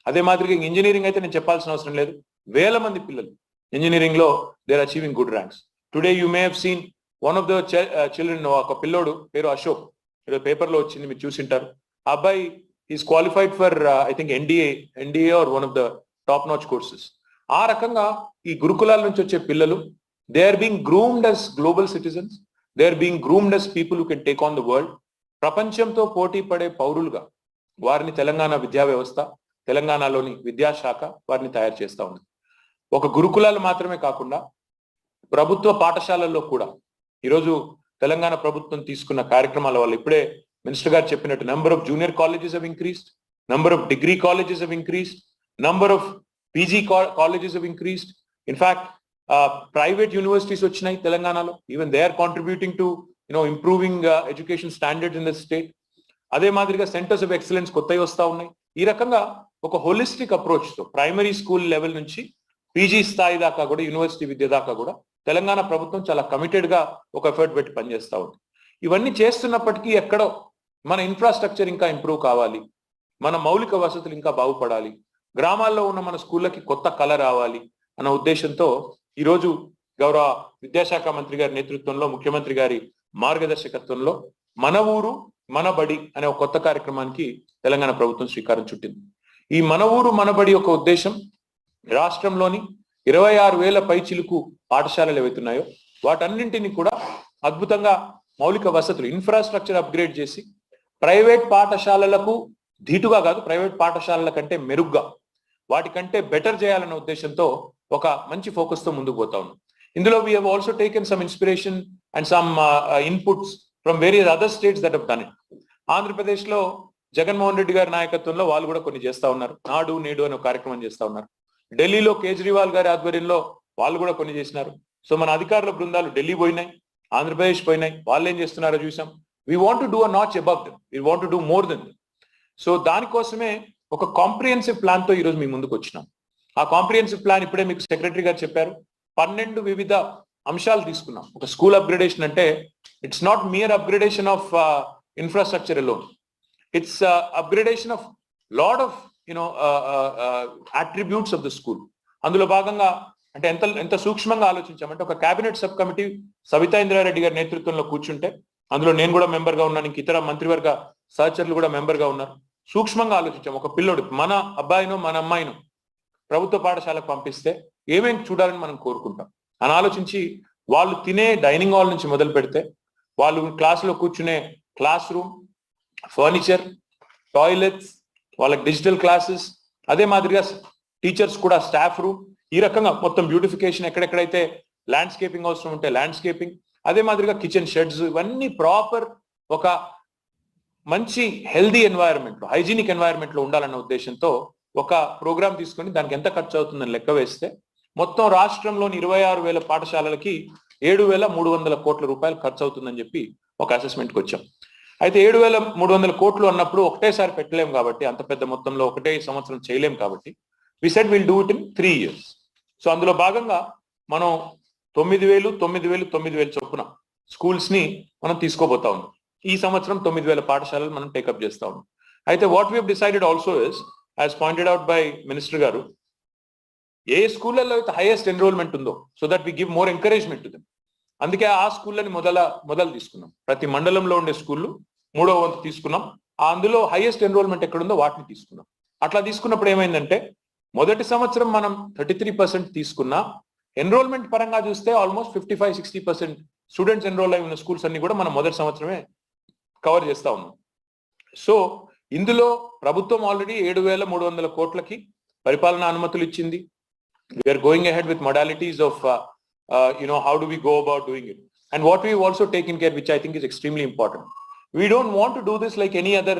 అదే మాదిరిగా ఇంజనీరింగ్ అయితే నేను చెప్పాల్సిన అవసరం లేదు, వేల మంది పిల్లలు ఇంజనీరింగ్ లో they are achieving good ranks. Today you may have seen one of the children, ఒక పిల్లోడు పేరు అశోక్, ఈరోజు పేపర్ లో వచ్చింది, మీరు చూసింటారు. ఆ అబ్బాయి is qualified for I think NDA or one of the top notch courses. ఆ రకంగా ఈ గురుకులాల నుంచి వచ్చే పిల్లలు they are being groomed as global citizens, they are being groomed as people who can take on the world. ప్రపంచంతో పోటీ పడే పౌరులుగా వారిని తెలంగాణ విద్యా వ్యవస్థ, తెలంగాణలోని విద్యాశాఖ వారిని తయారు చేస్తా ఉంది. ఒక గురుకులాలు మాత్రమే కాకుండా ప్రభుత్వ పాఠశాలల్లో కూడా ఈరోజు తెలంగాణ ప్రభుత్వం తీసుకున్న కార్యక్రమాల వల్ల ఇప్పుడే మినిస్టర్ గారు చెప్పినట్టు number of junior colleges have increased, number of degree colleges have increased, number of PG colleges have increased. In fact, private universities వచ్చినాయి తెలంగాణలో. Even they are contributing to improving education standards in the state. అదే మాదిరిగా centres of excellence కొత్తవి వస్తా ఉన్నాయి. ఈ రకంగా ఒక హోలిస్టిక్ అప్రోచ్ తో ప్రైమరీ స్కూల్ లెవెల్ నుంచి పీజీ స్థాయి దాకా కూడా, యూనివర్సిటీ విద్య దాకా కూడా తెలంగాణ ప్రభుత్వం చాలా కమిటెడ్ గా ఒక ఎఫర్ట్ పెట్టి పనిచేస్తా ఉంది. ఇవన్నీ చేస్తున్నప్పటికీ ఎక్కడో మన ఇన్ఫ్రాస్ట్రక్చర్ ఇంకా ఇంప్రూవ్ కావాలి, మన మౌలిక వసతులు ఇంకా బాగుపడాలి, గ్రామాల్లో ఉన్న మన స్కూళ్ళకి కొత్త కళ రావాలి అన్న ఉద్దేశంతో ఈరోజు గౌరవ విద్యాశాఖ మంత్రి గారి నేతృత్వంలో, ముఖ్యమంత్రి గారి మార్గదర్శకత్వంలో మన ఊరు మన బడి అనే ఒక కొత్త కార్యక్రమానికి తెలంగాణ ప్రభుత్వం శ్రీకారం చుట్టింది. ఈ మన ఊరు మన బడి యొక్క ఉద్దేశం రాష్ట్రంలోని 26,000 పైచిలుకు పాఠశాలలు ఏవైతున్నాయో వాటన్నింటినీ కూడా అద్భుతంగా మౌలిక వసతులు, ఇన్ఫ్రాస్ట్రక్చర్ అప్గ్రేడ్ చేసి ప్రైవేట్ పాఠశాలలకు ధీటుగా కాదు, ప్రైవేట్ పాఠశాలల కంటే మెరుగ్గా, వాటికంటే బెటర్ చేయాలన్న ఉద్దేశంతో ఒక మంచి ఫోకస్ తో ముందుకు పోతా ఉన్నాం. ఇందులో we have also taken some inspiration and some inputs from various other states that have done it. Andhra Pradesh లో జగన్మోహన్ రెడ్డి గారి నాయకత్వంలో వాళ్ళు కూడా కొన్ని చేస్తా ఉన్నారు. నాడు నేడు అనే ఒక కార్యక్రమం చేస్తా ఉన్నారు. ఢిల్లీలో కేజ్రీవాల్ గారి ఆధ్వర్యంలో వాళ్ళు కూడా కొన్ని చేసినారు. సో మన అధికారుల బృందాలు ఢిల్లీ పోయినాయి, ఆంధ్రప్రదేశ్ పోయినాయి. వాళ్ళు ఏం చేస్తున్నారో చూసాం. We want to do a notch above them, we want to do more than them. So దానికోసమే ఒక కాంప్రిహెన్సివ్ ప్లాన్ తో ఈరోజు మీ ముందుకు వచ్చినాం. ఆ కాంప్రిహెన్సివ్ ప్లాన్ ఇప్పుడే మీకు సెక్రటరీ గారు చెప్పారు. 12 వివిధ అంశాలు తీసుకున్నాం. ఒక స్కూల్ అప్గ్రేడేషన్ అంటే it's not mere upgradation of infrastructure alone, it's upgradation of lot of attributes of the school. అందులో భాగంగా అంటే ఎంత సూక్ష్మంగా ఆలోచించామంటే ఒక cabinet sub committee Sabitha Indra Reddy గారి నేతృత్వంలో కూర్చుంటే అందులో నేను కూడా మెంబర్ గా ఉన్నాను, ఇంక ఇతర మంత్రివర్గ సహచరులు కూడా మెంబర్ గా ఉన్నారు. సూక్ష్మంగా ఆలోచించాం. ఒక పిల్లోడు, మన అబ్బాయిను మన అమ్మాయిను ప్రభుత్వ పాఠశాలకు పంపిస్తే ఏమేమి చూడాలని మనం కోరుకుంటాం అని ఆలోచించి వాళ్ళు తినే డైనింగ్ హాల్ నుంచి మొదలు పెడితే వాళ్ళు క్లాసులో కూర్చునే క్లాస్ రూమ్, ఫర్నిచర్, టాయిలెట్స్, వాళ్ళకి డిజిటల్ క్లాసెస్, అదే మాదిరిగా టీచర్స్ కూడా స్టాఫ్ రూమ్, ఈ రకంగా మొత్తం బ్యూటిఫికేషన్, ఎక్కడెక్కడైతే ల్యాండ్స్కేపింగ్ అవసరం ఉంటే ల్యాండ్స్కేపింగ్, అదే మాదిరిగా కిచెన్ షెడ్స్, ఇవన్నీ ప్రాపర్ ఒక మంచి హెల్దీ ఎన్వైరన్మెంట్ లో, హైజీనిక్ ఎన్వైరన్మెంట్ లో ఉండాలన్న ఉద్దేశంతో ఒక ప్రోగ్రామ్ తీసుకొని దానికి ఎంత ఖర్చు అవుతుందని లెక్క వేస్తే మొత్తం రాష్ట్రంలోని 26,000 పాఠశాలలకి 7,300 కోట్ల రూపాయలు ఖర్చు అవుతుందని చెప్పి ఒక అసెస్మెంట్కి వచ్చాం. అయితే 7,300 కోట్లు అన్నప్పుడు ఒకటేసారి పెట్టలేం కాబట్టి, అంత పెద్ద మొత్తంలో ఒకటే సంవత్సరం చేయలేం కాబట్టి we said will do it in 3 years. So అందులో భాగంగా మనం 9,000 చొప్పున స్కూల్స్ ని మనం తీసుకోబోతా ఉన్నాం. ఈ సంవత్సరం 9,000 పాఠశాలలు మనం టేకప్ చేస్తా ఉన్నాం. అయితే what we have decided also is, as pointed out by minister గారు, ఏ స్కూళ్ళల్లో అయితే హైయెస్ట్ ఎన్రోల్మెంట్ ఉందో so that we give more encouragement to them, అందుకే ఆ స్కూళ్ళని మొదలు తీసుకున్నాం. ప్రతి మండలంలో ఉండే స్కూళ్ళు 3వ వంతు తీసుకున్నాం. అందులో హైయెస్ట్ ఎన్రోల్మెంట్ ఎక్కడుందో వాటిని తీసుకున్నాం. అట్లా తీసుకున్నప్పుడు ఏమైందంటే మొదటి సంవత్సరం మనం 33% తీసుకున్నా, ఎన్రోల్మెంట్ పరంగా చూస్తే ఆల్మోస్ట్ 55-60% స్టూడెంట్స్ ఎన్రోల్ అయి ఉన్న స్కూల్స్ అన్ని కూడా మనం మొదటి సంవత్సరమే కవర్ చేస్తా ఉన్నాం. సో ఇందులో ప్రభుత్వం ఆల్రెడీ 7,300 కోట్లకి పరిపాలనా అనుమతులు ఇచ్చింది. We're going ahead with modalities of how do we go about doing it, and what we've also taken care, which I think is extremely important. We don't want to do this like any other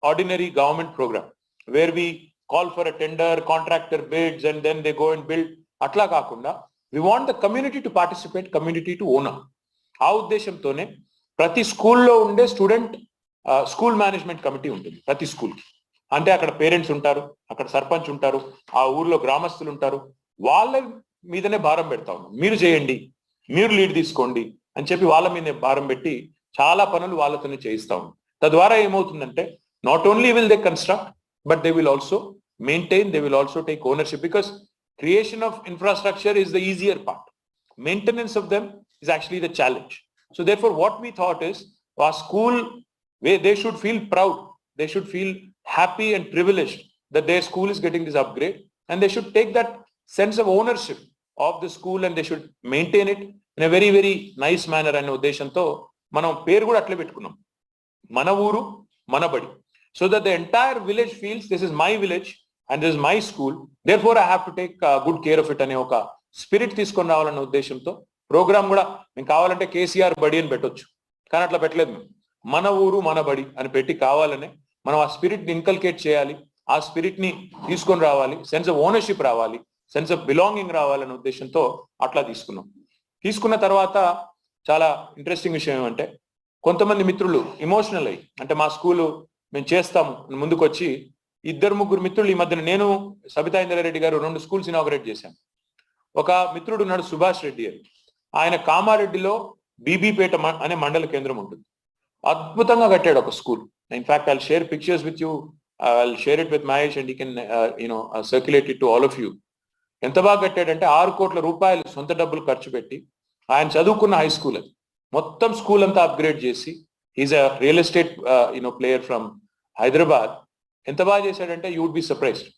ordinary government program where we call for a tender, contractor bids, and then they go and build. Atla kaakunda we want the community to participate, community to own. ఆ ఉద్దేశంతోనే ప్రతి స్కూల్లో ఉండే school management committee ఉంటుంది ప్రతి స్కూల్కి. అంటే అక్కడ పేరెంట్స్ ఉంటారు, అక్కడ సర్పంచ్ ఉంటారు, ఆ ఊర్లో గ్రామస్తులు ఉంటారు. వాళ్ళ మీదనే భారం పెడతా ఉన్నాం, మీరు చేయండి, మీరు లీడ్ తీసుకోండి అని చెప్పి వాళ్ళ మీదనే భారం పెట్టి చాలా పనులు వాళ్ళతోనే చేయిస్తా ఉన్నాం. తద్వారా ఏమవుతుందంటే not only will they construct, but they will also maintain, they will also take ownership, because creation of infrastructure is the easier part. Maintenance of them is actually the challenge. So therefore what we thought is our school, they should feel proud, they should feel happy and privileged that their school is getting this upgrade, and they should take that sense of ownership of the school and they should maintain it in a very very nice manner అనే ఉద్దేశంతో మనం పేరు కూడా అట్లే పెట్టుకున్నాం, మన ఊరు మన బడి. So that the entire village feels this is my village and this is my school, therefore I have to take good care of it అనే ఒక స్పిరిట్ తీసుకొని రావాలన్న ఉద్దేశంతో ప్రోగ్రామ్ కూడా మేము కావాలంటే కేసీఆర్ బడి అని పెట్టొచ్చు, కానీ అట్లా పెట్టలేదు. మేము మన ఊరు మన బడి అని పెట్టి కావాలనే మనం ఆ స్పిరిట్ ని ఇన్కల్కేట్ చేయాలి, ఆ స్పిరిట్ ని తీసుకొని రావాలి, సెన్స్ ఆఫ్ ఓనర్షిప్ రావాలి, సెన్స్ ఆఫ్ బిలాంగింగ్ రావాలనే ఉద్దేశంతో అట్లా తీసుకున్నాం. తీసుకున్న తర్వాత చాలా ఇంట్రెస్టింగ్ విషయం ఏమంటే కొంతమంది మిత్రులు ఇమోషనల్ అయ్యి, అంటే మా స్కూలు మేము చేస్తాము ముందుకు వచ్చి 2-3 మిత్రులు ఈ మధ్యన, నేను సబితా ఇంద్రారెడ్డి గారు 2 స్కూల్స్ ఇనాగరేట్ చేశాను. ఒక మిత్రుడు ఉన్నాడు సుభాష్ రెడ్డి అని, ఆయన కామారెడ్డిలో బీబీపేట అనే మండల కేంద్రం ఉంటుంది, అద్భుతంగా కట్టాడు ఒక school. In fact I'll share pictures with you, I'll share it with Mahesh and you can circulate it to all of you. ఎంత బాగా కట్టాడంటే 6 కోట్ల రూపాయలు సొంత డబ్బులు ఖర్చు పెట్టి ఆయన చదువుకున్న హై స్కూల్ అది మొత్తం స్కూల్ అంతా అప్గ్రేడ్ చేసి, is a real estate player from Hyderabad. ఎంత బాగా చేశాడంటే you would be surprised.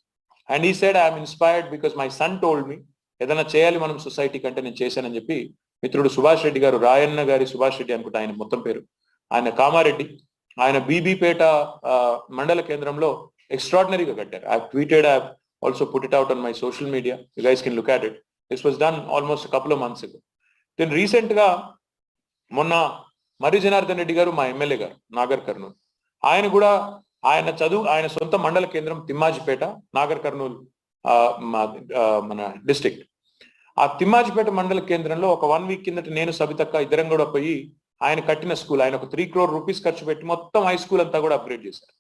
And ఈ side I'm inspired because my son told me ఏదైనా చేయాలి మనం సొసైటీ కంటే నేను చేశానని చెప్పి మిత్రుడు సుభాష్ రెడ్డి గారు, రాయన్న గారి సుభాష్ రెడ్డి అనుకుంటా ఆయన మొత్తం పేరు, ఆయన కామారెడ్డి, ఆయన బీబీపేట మండల కేంద్రంలో ఎక్స్ట్రాడినరీగా కట్టారు. I tweeted, I also put it out on my social media, you guys can look at it. This was done almost couple of months ago. Then recent గా మొన్న మర్రి జనార్దన్ రెడ్డి గారు మా ఎమ్మెల్యే గారు నాగర్ కర్నూలు, ఆయన సొంత మండల కేంద్రం తిమ్మాజిపేట, నాగర్ కర్నూలు మన డిస్ట్రిక్ట్. ఆ తిమ్మాజిపేట మండల కేంద్రంలో ఒక 1 వీక్ కిందట నేను సబితక్క ఇద్దరం కూడా పోయి ఆయన కట్టిన స్కూల్, ఆయన ఒక 3 crore రూపీస్ ఖర్చు పెట్టి మొత్తం హై స్కూల్ అంతా కూడా అప్గ్రేడ్ చేశారు.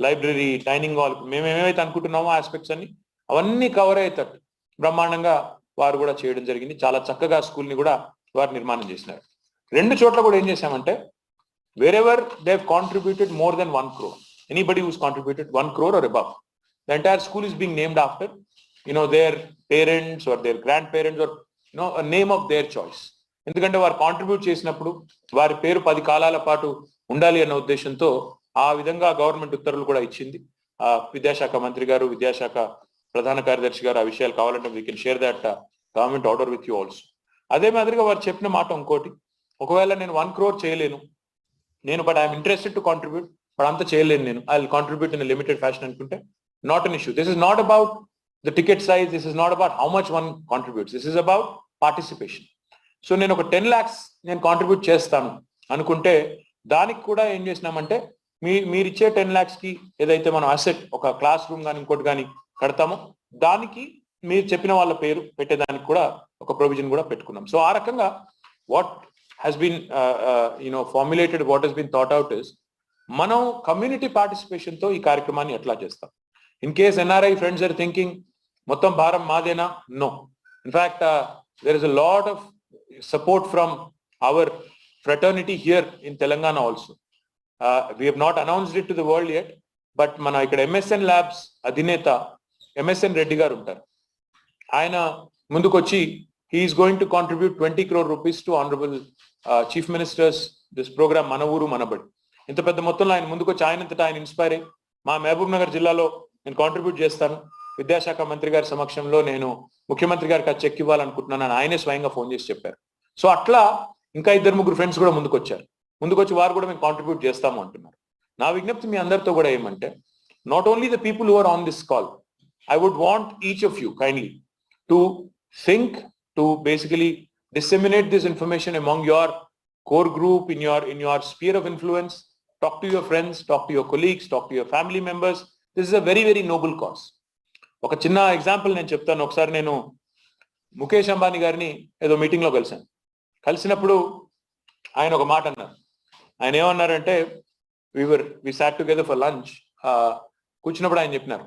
లైబ్రరీ, డైనింగ్ హాల్, మేము ఏమైతే అనుకుంటున్నామో ఆస్పెక్ట్స్ అన్ని అవన్నీ కవర్ అయ్యేటట్టు బ్రహ్మాండంగా వారు కూడా చేయడం జరిగింది. చాలా చక్కగా స్కూల్ ని కూడా వారు నిర్మాణం చేసినారు. 2 చోట్ల కూడా ఏం చేశామంటే wherever they've contributed more than 1 crore, anybody who's contributed 1 crore or above, the entire school is being named after their parents or their grandparents or a name of their choice. ఎందుకంటే వారు కాంట్రిబ్యూట్ చేసినప్పుడు వారి పేరు 10 కాలాల పాటు ఉండాలి అన్న ఉద్దేశంతో ఆ విధంగా గవర్నమెంట్ ఉత్తర్వులు కూడా ఇచ్చింది. విద్యాశాఖ మంత్రి గారు, విద్యాశాఖ ప్రధాన కార్యదర్శి గారు ఆ విషయాలు కావాలంటే we can share that government order with you also. అదే మాదిరిగా వారు చెప్పిన మాట ఇంకోటి, ఒకవేళ నేను 1 crore చేయలేను but I'm interested to contribute, but అంత చేయలేను నేను, I will contribute in limited fashion అనుకుంటే not an issue. This is not about the ticket size, this is not about how much one contributes, this is about participation. So నేను ఒక 10 lakhs నేను contribute చేస్తాను అనుకుంటే దానికి కూడా ఏం చేసినామంటే మీరిచ్చే 10 lakhs కి ఏదైతే మనం అసెట్ ఒక క్లాస్ రూమ్ కానీ ఇంకోటి కానీ కడతామో దానికి మీరు చెప్పిన వాళ్ళ పేరు పెట్టేదానికి కూడా ఒక ప్రొవిజన్ కూడా పెట్టుకున్నాం. సో ఆ రకంగా what has been formulated, what has been thought out is మనం కమ్యూనిటీ పార్టిసిపేషన్ తో ఈ కార్యక్రమాన్ని ఎట్లా చేస్తాం. In case NRI friends are thinking మొత్తం భారం మాదేనా, no. In fact there is a lot of support from our fraternity here in Telangana also. We have not announced it to the world yet, but మన ఇక్కడ MSN Labs అధినేత MSN Reddy గారు ఉంటారు. ఆయన ముందుకొచ్చి he is going to contribute 20 crore rupees to honorable chief ministers this program మన ఊరు మన బడి. ఇంత పెద్ద మొత్తంలో ఆయన ముందుకొచ్చి ఆయనంతటా ఆయన ఇన్స్పైర్ అయ్యి మా మహబూబ్ నగర్ జిల్లాలో నేను కాంట్రిబ్యూట్ చేస్తాను, విద్యాశాఖ మంత్రి గారి సమక్షంలో నేను ముఖ్యమంత్రి గారికి ఆ చెక్ ఇవ్వాలనుకుంటున్నాను ఆయనే స్వయంగా ఫోన్ చేసి చెప్పారు. సో అట్లా ఇంకా 2-3 ఫ్రెండ్స్ కూడా ముందుకొచ్చి వారు కూడా మేము కాంట్రిబ్యూట్ చేస్తాము అంటున్నారు. నా విజ్ఞప్తి మీ అందరితో కూడా ఏమంటే not only the people who are on this call, I would want each of you kindly to think to basically disseminate this information among your core group, in your sphere of influence. Talk to your friends, talk to your colleagues, talk to your family members. This is a very very noble cause. ఒక చిన్న example నేను చెప్తాను. ఒకసారి నేను ముఖేష్ అంబానీ గారిని ఏదో meeting లో కలిసినప్పుడు ఆయన ఒక మాట అన్నారు, ఆయన ఏమన్నారంటే we sat together for lunch. కూర్చున్నప్పుడు ఆయన చెప్పినారు,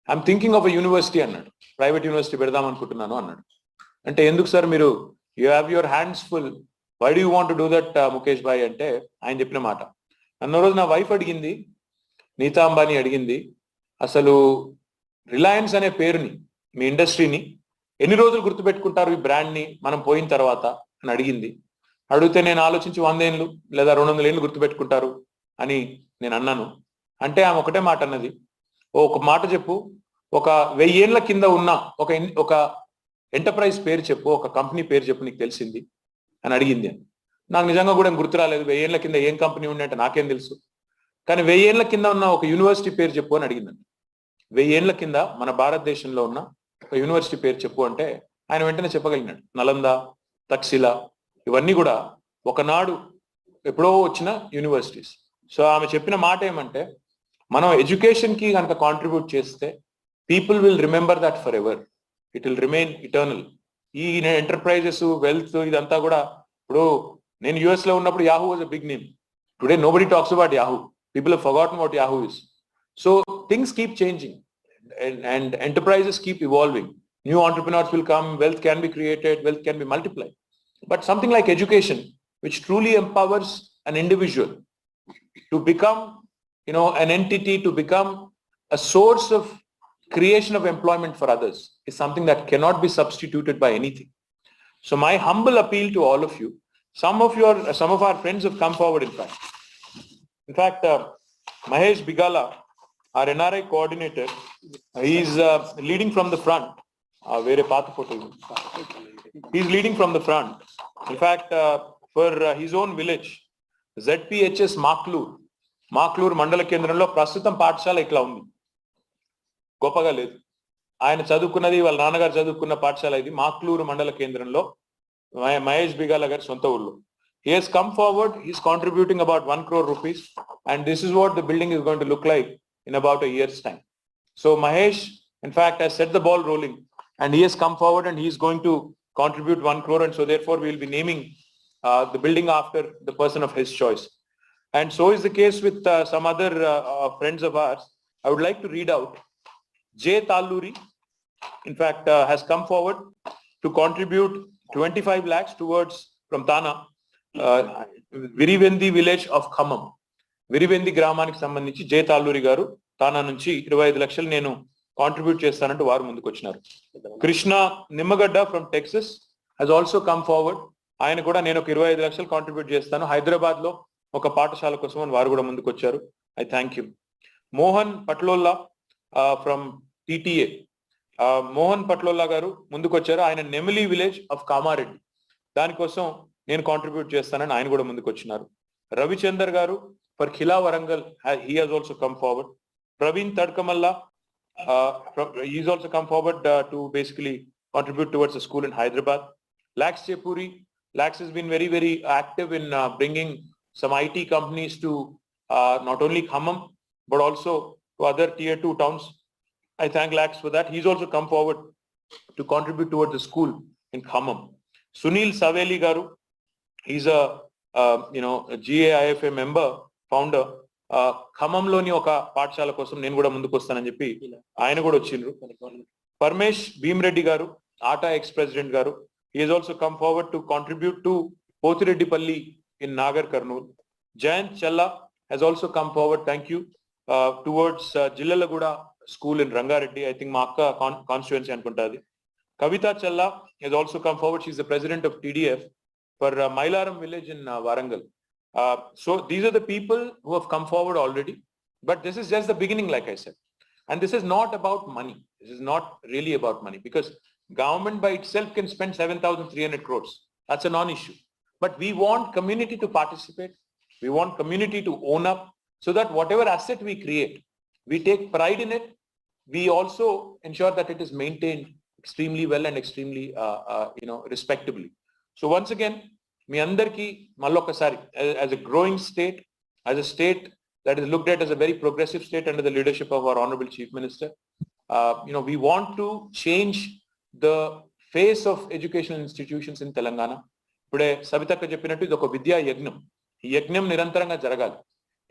I'm thinking of a university అన్నాడు, ప్రైవేట్ యూనివర్సిటీ పెడదాం అనుకుంటున్నాను అన్నాడు. అంటే ఎందుకు సార్, మీరు you have your hands full, why do you want to do that Mukesh bhai అంటే ఆయన చెప్పిన మాట. అన్న రోజు నా వైఫ్ అడిగింది, నీతా అంబానీ అడిగింది, అసలు రిలయన్స్ అనే పేరుని, మీ ఇండస్ట్రీని ఎన్ని రోజులు గుర్తుపెట్టుకుంటారు ఈ బ్రాండ్ని మనం పోయిన తర్వాత అని అడిగింది. అడిగితే నేను ఆలోచించి 100 ఏళ్ళు లేదా 200 ఏళ్ళు గుర్తుపెట్టుకుంటారు అని నేను అన్నాను. అంటే ఆమె ఒకటే మాట అన్నది, ఒక మాట చెప్పు, ఒక 1000 ఏళ్ల కింద ఉన్న ఒక ఎంటర్ప్రైజ్ పేరు చెప్పు, ఒక కంపెనీ పేరు చెప్పు నీకు తెలిసింది అని అడిగింది. నాకు నిజంగా కూడా గుర్తు రాలేదు, 1000 ఏళ్ల కింద ఏం కంపెనీ ఉండే అంటే నాకేం తెలుసు. కానీ 1000 ఏళ్ల కింద ఉన్న ఒక యూనివర్సిటీ పేరు చెప్పు అని అడిగిందండి. 1000 ఏళ్ల కింద మన భారతదేశంలో ఉన్న ఒక యూనివర్సిటీ పేరు చెప్పు అంటే ఆయన వెంటనే చెప్పగలిగినాడు. నలంద, తక్షశిల, ఇవన్నీ కూడా ఒకనాడు ఎప్పుడో వచ్చిన యూనివర్సిటీస్. సో ఆమె చెప్పిన మాట ఏమంటే, మనం ఎడ్యుకేషన్ కి కనుక కాంట్రిబ్యూట్ చేస్తే people will remember that forever, it will remain eternal. ఈ ఎంటర్ప్రైజెస్, వెల్త్, ఇదంతా కూడా, ఇప్పుడు నేను యుఎస్ లో ఉన్నప్పుడు Yahoo was a big name. Today nobody talks about Yahoo. People have forgotten what Yahoo is. So things keep changing and enterprises keep evolving. New entrepreneurs will come, wealth can be created, wealth can be multiplied. But something like education, which truly empowers an individual to become, an entity, to become a source of creation of employment for others, is something that cannot be substituted by anything. So my humble appeal to all of you, some of our friends have come forward, in fact, Mahesh BIGAALA, our NRI coordinator, he is leading from the front. Very path photo. He is leading from the front. In fact, for his own village, ZPHS Maklur Mandala Kendranlo ప్రస్తుతం పాఠశాల ఇట్లా ఉంది, గొప్పగా లేదు. ఆయన చదువుకున్నది, వాళ్ళ నాన్నగారు చదువుకున్న పాఠశాల ఇది, మాక్లూరు మండల కేంద్రంలో, మహేష్ బిగాల గారి సొంత ఊళ్ళో. He has come forward, he is contributing about 1 crore rupees, and this is what the building is going to look like in about a year's time. So Mahesh, in fact, has set the ball rolling, and he has come forward and he is going to contribute 1 crore, and so therefore we will be naming the building after the person of his choice. And so is the case with some other friends of ours. I would like to read out. J. Talluri, in fact, has come forward to contribute 25 lakhs towards, from Thana, Virivendi village of Khammam. విరివెంది గ్రామానికి సంబంధించి జే తాల్లూరి గారు తానా నుంచి 25 లక్షలు నేను contribute చేస్తానంటూ వారు ముందుకు వచ్చినారు. Krishna Nimmagadda from Texas he's also come forward. ఆయన కూడా నేను ఒక 25 లక్షలు కాంట్రిబ్యూట్ చేస్తాను హైదరాబాద్ లో ఒక పాఠశాల కోసం అని వారు కూడా ముందుకు వచ్చారు. I thank you. Mohan Patlolla from TTA, Mohan Patlolla garu ముందుకు వచ్చారు. ఆయన నెమిలి విలేజ్ ఆఫ్ కామారెడ్డి, దానికోసం నేను కాంట్రిబ్యూట్ చేస్తానని ఆయన కూడా ముందుకు వచ్చినారు. రవిచందర్ గారు for Khila Warangal, he has also come forward. Praveen Tadkamalla, he's also come forward to basically contribute towards a school in Hyderabad. Lax Chepuri, Lax has been very, very active in bringing some IT companies to not only Khammam, but also to other tier 2 towns. I thank Lax for that. He's also come forward to contribute towards the school in Khammam. Sunil Saveli Garu, he's a GAIFA member, founder. ఖమ్మంలోని ఒక పాఠశాల కోసం నేను కూడా ముందుకు వస్తానని చెప్పి ఆయన కూడా వచ్చిండ్రు. పరమేష్ భీమరెడ్డి గారు, ఆటా ఎక్స్ ప్రెసిడెంట్ గారు, he has also come forward to contribute to Potireddipalli in Nagar Karnool. Jayant Challa has also come forward, thank you, towards Jillalaguda school in Rangareddy, I think మా అక్క కాన్స్టిట్యుయెన్సీ అనుకుంటుంది. Kavita Challa has also come forward. She is the president of TDF for Mailaram village in Warangal. So these are the people who have come forward already, but this is just the beginning, like I said. And this is not about money. This is not really about money, because government by itself can spend 7,300 crores. That's a non-issue. But we want community to participate. We want community to own up, so that whatever asset we create, we take pride in it. We also ensure that it is maintained extremely well and extremely, respectably. So once again, మీ అందరికీ మళ్ళొకసారి, as a growing state, as a state that is looked at as a very progressive state under the leadership of our Honorable Chief Minister, we want to change the face of educational institutions in Telangana. ఇప్పుడే సబితక్క చెప్పినట్టు ఇది ఒక విద్యా యజ్ఞం. ఈ యజ్ఞం నిరంతరంగా జరగాలి.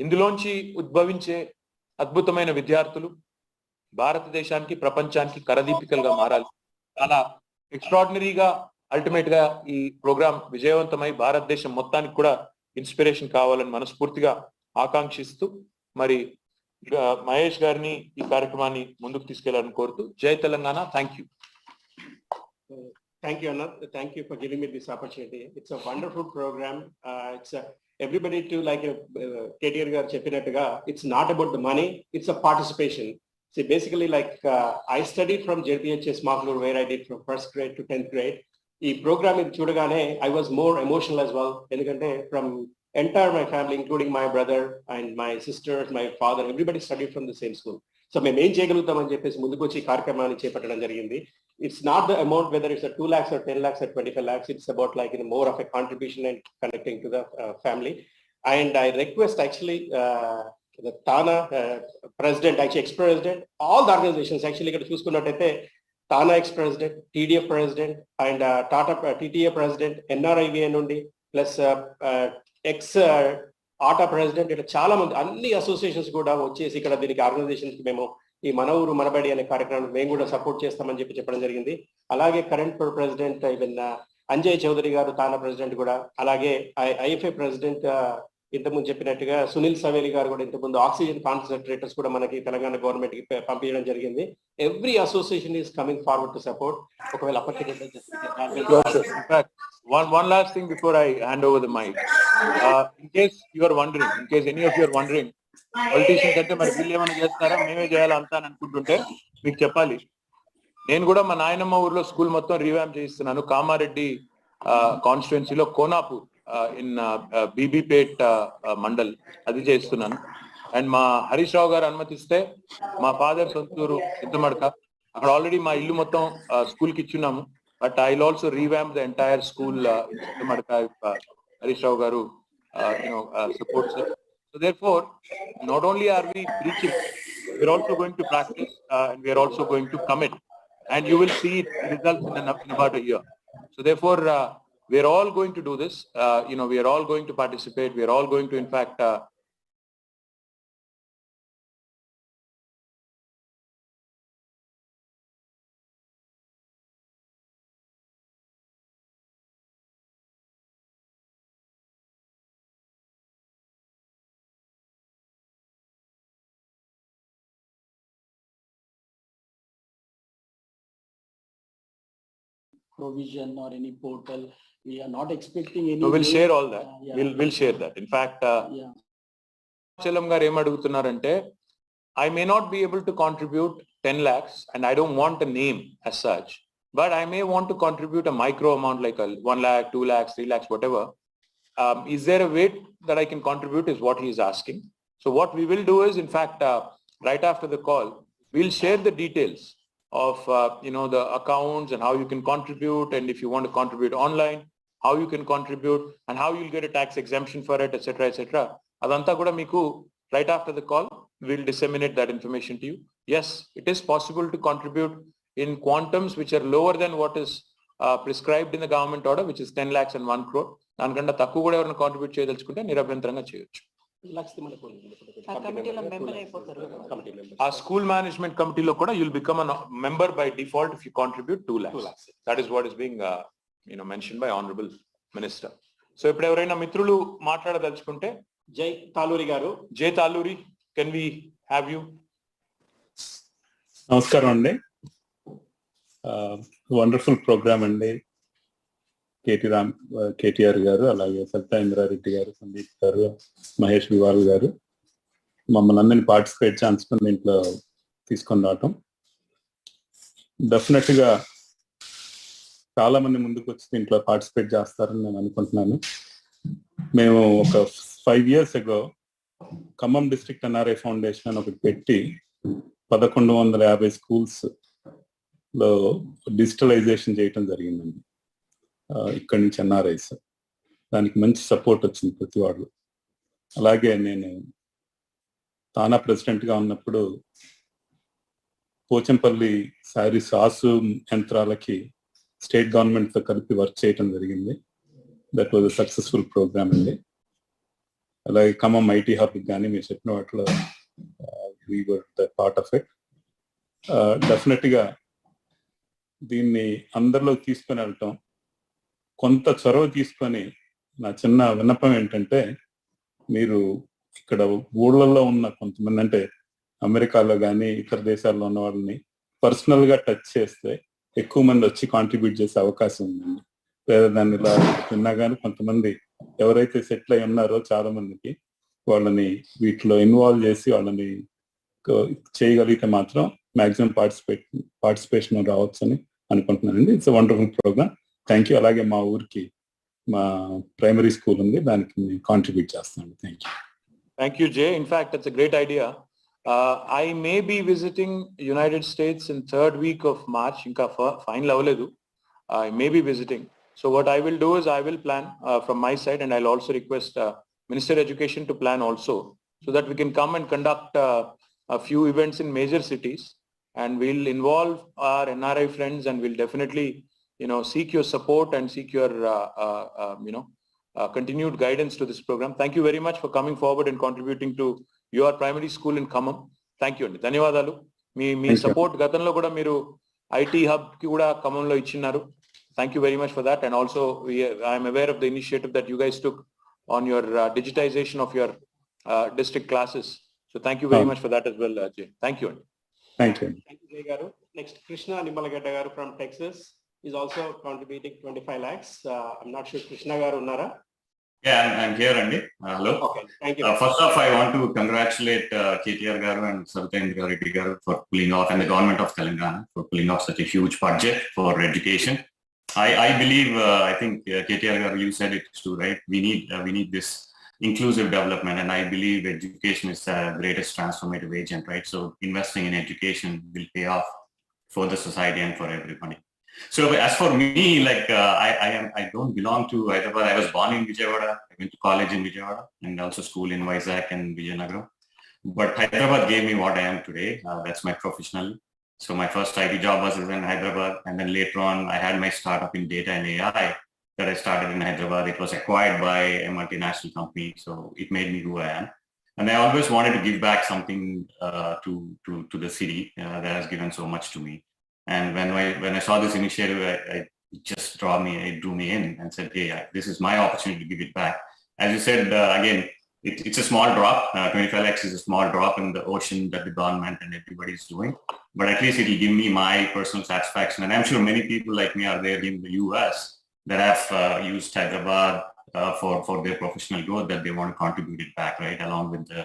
ఇందులోంచి ఉద్భవించే అద్భుతమైన విద్యార్థులు భారతదేశానికి ప్రపంచానికి కరదీపికలుగా మారాలి. చాలా ఎక్స్ట్రాడినరీగా అల్టిమేట్ గా ఈ ప్రోగ్రామ్ విజయవంతమై భారతదేశం మొత్తానికి కూడా ఇన్స్పిరేషన్ కావాలని మనస్ఫూర్తిగా ఆకాంక్షిస్తూ మరి మహేష్ గారిని ఈ కార్యక్రమాన్ని ముందుకు తీసుకెళ్లాలని కోరుతూ జై Telangana. Thank you. Thank you, Anand. Thank you for giving me this opportunity. It's a wonderful program. Everybody to like KTR garu cheppinattuga, it's not about the money, it's a participation. See, basically I studied from JPHS Maglur, where I did from 1st grade to 10th grade. Ee program idu chudagane I was more emotional as well. Endukante from entire my family, including my brother and my sisters, my father, everybody studied from the same school. So మేము ఏం చేయగలుగుతామని చెప్పేసి ముందుకు వచ్చి కార్యక్రమాన్ని చేపట్టడం జరిగింది. It's not the amount whether it's a 2 lakhs or 10 lakhs or 25 lakhs. It's about more of a contribution and connecting to the family. And I request actually the Tana president, actually ex-president, all the organizations actually ఇక్కడ చూసుకున్నట్టయితే Tana ex-president, TDF president and Tata TTA president, NRI నుండి plus X ఆటా president, ఇట్లా చాలా మంది అన్ని associations కూడా వచ్చేసి ఇక్కడ దీనికి ఆర్గనైజేషన్స్ మేము ఈ మన ఊరు మనబడి అనే కార్యక్రమాన్ని మేము కూడా సపోర్ట్ చేస్తామని చెప్పడం జరిగింది. అలాగే current president even Anjay Chowdary garu TANA president కూడా, అలాగే ఐఎఫ్ఏ ప్రెసిడెంట్ ఇంతకుముందు చెప్పినట్టుగా సునీల్ సవేలి గారు కూడా ఇంతకుముందు ఆక్సిజన్ కాన్సన్ట్రేటర్స్ కూడా మనకి తెలంగాణ గవర్నమెంట్ కి పంపించడం జరిగింది. Every association is coming forward to support. ఒకవేళ one last thing before I hand over the mic. In case you are wondering, in case any of you are wondering, politicians అంటే మరి వీళ్ళు ఏమైనా చేస్తారా మేమే చేయాలా అంతా అని అనుకుంటుంటే మీకు చెప్పాలి, నేను కూడా మా నాయనమ్మ ఊర్లో స్కూల్ మొత్తం రీవ్యాంప్ చేయిస్తున్నాను. కామారెడ్డి కాన్స్టిట్యున్సీలో కోనాపూర్ ఇన్ బీబీపేట్ మండల్ అది చేస్తున్నాను. అండ్ మా హరీష్ రావు గారు అనుమతిస్తే మా ఫాదర్ సొంతూరు చింతమడక, అక్కడ ఆల్రెడీ మా ఇల్లు మొత్తం స్కూల్ కి ఇచ్చున్నాము. But I'll also revamp the entire school in Chintamadaka if Harish Rao garu supports it. So therefore, not only are we preaching, we're also going to practice and we are also going to commit, and you will see results in about a year. So therefore, we are all going to do this. We are all going to participate. We are all going to, in fact, provision or any portal. We are not expecting any. So we'll share all that. We'll share that. In fact, Chalam garu em adugutunnarante, I may not be able to contribute 10 lakhs and I don't want a name as such, but I may want to contribute a micro amount like 1 lakh, 2 lakhs, 3 lakhs, whatever. Is there a way that I can contribute is what he is asking. So what we will do is, in fact, right after the call, we'll share the details of the accounts and how you can contribute, and if you want to contribute online, how you can contribute and how you'll get a tax exemption for it, etc., etc. Adanta kuda meeku right after the call we'll disseminate that information to you. Yes, it is possible to contribute in quantums which are lower than what is prescribed in the government order, which is 10 lakhs and 1 crore. Danikanta takku kuda evarna contribute cheyadalchukunte nirabhyantaranga cheyochu. Our school management committee lo kuda you'll become a member by default if you contribute 2 lakhs. That is what is being mentioned by honorable minister. So ippudu evaraina mitrulu maatladadalchukunte జై తాలూరి గారు. జై Taluri, can we have you? నమస్కారం అండి. Wonderful programme అండి. కేటీఆర్ గారు, అలాగే సబితా గారు, సందీప్ గారు, మహేష్ బిగాల్ గారు మమ్మల్ని అందరినీ పార్టిసిపేట్ ఛాన్స్ దీంట్లో తీసుకొని రావటం. డెఫినెట్ గా చాలా మంది ముందుకు వచ్చి దీంట్లో పార్టిసిపేట్ చేస్తారని నేను అనుకుంటున్నాను. మేము ఒక 5 years ago Khammam district NRI foundation అని ఒకటి పెట్టి 1150 స్కూల్స్ లో డిజిటలైజేషన్ చేయటం జరిగిందండి. ఇక్కడి నుంచి ఎన్ఆర్ఐస్, దానికి మంచి సపోర్ట్ వచ్చింది ప్రతి వాళ్ళు. అలాగే నేను తానా ప్రెసిడెంట్గా ఉన్నప్పుడు పోచంపల్లి శారీస్ ఆసు యంత్రాలకి స్టేట్ గవర్నమెంట్తో కలిపి వర్క్ చేయటం జరిగింది. That was a successful programme అండి. అలాగే ఖమ్మం ఐటీ హబ్ కానీ మీరు చెప్పిన వాటిలో we were the part of it. డెఫినెట్గా దీన్ని అందరిలో తీసుకొని వెళ్ళటం, కొంత చొరవ తీసుకొని నా చిన్న విన్నపం ఏంటంటే, మీరు ఇక్కడ ఊళ్ళల్లో ఉన్న కొంతమంది అంటే అమెరికాలో కానీ ఇతర దేశాల్లో ఉన్న వాళ్ళని పర్సనల్గా టచ్ చేస్తే ఎక్కువ మంది వచ్చి కాంట్రిబ్యూట్ చేసే అవకాశం ఉందండి. లేదా దాన్ని ఇలా విన్నా కానీ కొంతమంది ఎవరైతే సెటిల్ అయి ఉన్నారో చాలా మందికి వాళ్ళని వీటిలో ఇన్వాల్వ్ చేసి వాళ్ళని చేయగలిగితే మాత్రం మ్యాక్సిమం పార్టిసిపేషన్ రావచ్చు అని అనుకుంటున్నానండి. It's wonderful programme. Thank you. అలాగే మా ఊరికి మా ప్రైమరీ స్కూల్ ఉంది, దానికి కాంట్రిబ్యూట్ చేస్తాను. Thank you. Thank you, Jay. In fact, it's a great idea. I may be visiting United States in third week of March. Inka final avaledu. I may be visiting. So what I will do is I will plan from my side, and I'll also request Minister of Education to plan also, so that we can come and conduct a few events in major cities, and we'll involve our NRI friends, and we'll definitely, seek your support and seek your, continued guidance to this program. Thank you very much for coming forward and contributing to your primary school in Khammam. Thank you andi. ధన్యవాదాలు. మీ support గతంలో కూడా మీరు IT hub కి కూడా ఖమ్మంలో ఇచ్చినారు. Thank you very much for that. And also I am aware of the initiative that you guys took on your digitization of your district classes. So thank you very much for that as well, Jay. Thank you. Thank you. Thank you, Jay garu. Next, Krishna Nimalagadda garu from Texas is also contributing 25 lakhs. I'm not sure Krishna garu unnara. Yeah, I'm here, Andy. Hello. Okay, thank you. First off, I want to congratulate KTR garu and Sabita Reddy garu for pulling off, and the government of Telangana for pulling off such a huge budget for education. I believe, I think KTR garu, you said it too, right? We need this inclusive development, and I believe education is the greatest transformative agent, right? So investing in education will pay off for the society and for everybody. So as for me, like I don't belong to Hyderabad. I was born in Vijayawada. I went to college in Vijayawada and also school in Vizag and Vijayanagaram. But Hyderabad gave me what I am today. That's my professional. So my first IT job was in Hyderabad, and then later on I had my startup in data and AI that I started in Hyderabad. It was acquired by a multinational company, so it made me who I am. And I always wanted to give back something to the city that has given so much to me. And when I saw this initiative, it just drew me in and said, hey, this is my opportunity to give it back. As you said, again, it's a small drop. 25 lakhs is a small drop in the ocean that the government and everybody is doing. But at least it will give me my personal satisfaction. And I'm sure many people like me are there in the US that have used Hyderabad for their professional growth, that they want to contribute it back, right? Along with the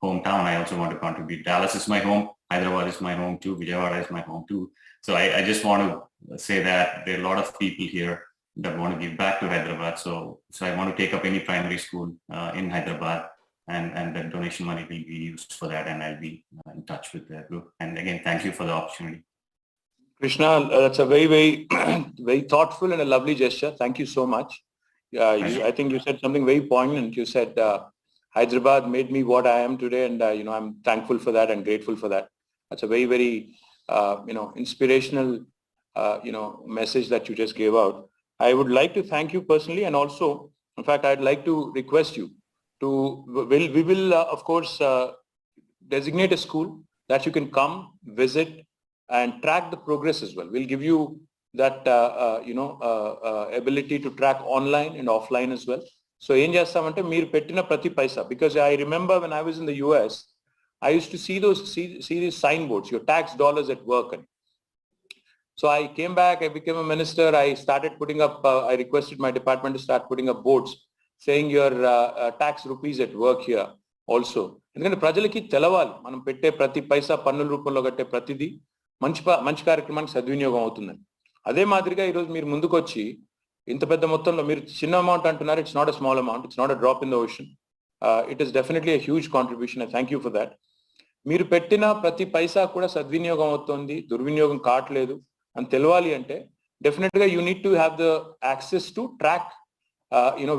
hometown, I also want to contribute. Dallas is my home. Hyderabad is my home too. Vijayawada is my home too. So I just want to say that there are a lot of people here that want to give back to Hyderabad. So I want to take up any primary school in Hyderabad, and the donation money will be used for that, and I'll be in touch with the group. And again, thank you for the opportunity. Krishna, that's a very, very, very thoughtful and a lovely gesture. Thank you so much. I think you said something very poignant. You said Hyderabad made me what I am today, and I'm thankful for that and grateful for that. That's a very, very inspirational message that you just gave out. I would like to thank you personally, and also, in fact, I'd like to request you to, we will of course designate a school that you can come, visit, and track the progress as well. We'll give you that ability to track online and offline as well. So ఏం చేస్తామంటే మీరు పెట్టిన ప్రతి పైసా, because I remember when I was in the US, I used to see these signboards, your tax dollars at work. And so I came back, I became a minister, I started putting up, I requested my department to start putting up boards saying your tax rupees at work here also. ఎందుకంటే ప్రజలకి తెలవాలి మనం పెట్టే ప్రతి పైసా పన్నుల రూపంలో కట్టే ప్రతిదీ మంచి కార్యక్రమానికి సద్వినియోగం అవుతుందని. అదే మాదిరిగా ఈరోజు మీరు ముందుకు వచ్చి ఇంత పెద్ద మొత్తంలో, మీరు చిన్న అమౌంట్ అంటున్నారు, it's not a small amount, it's not a drop in the ocean. It is definitely a huge contribution. I thank you for that. మీరు పెట్టిన ప్రతి పైసా కూడా సద్వినియోగం అవుతుంది, దుర్వినియోగం కావట్లేదు అని తెలవాలి అంటే డెఫినెట్గా you need to have the access to track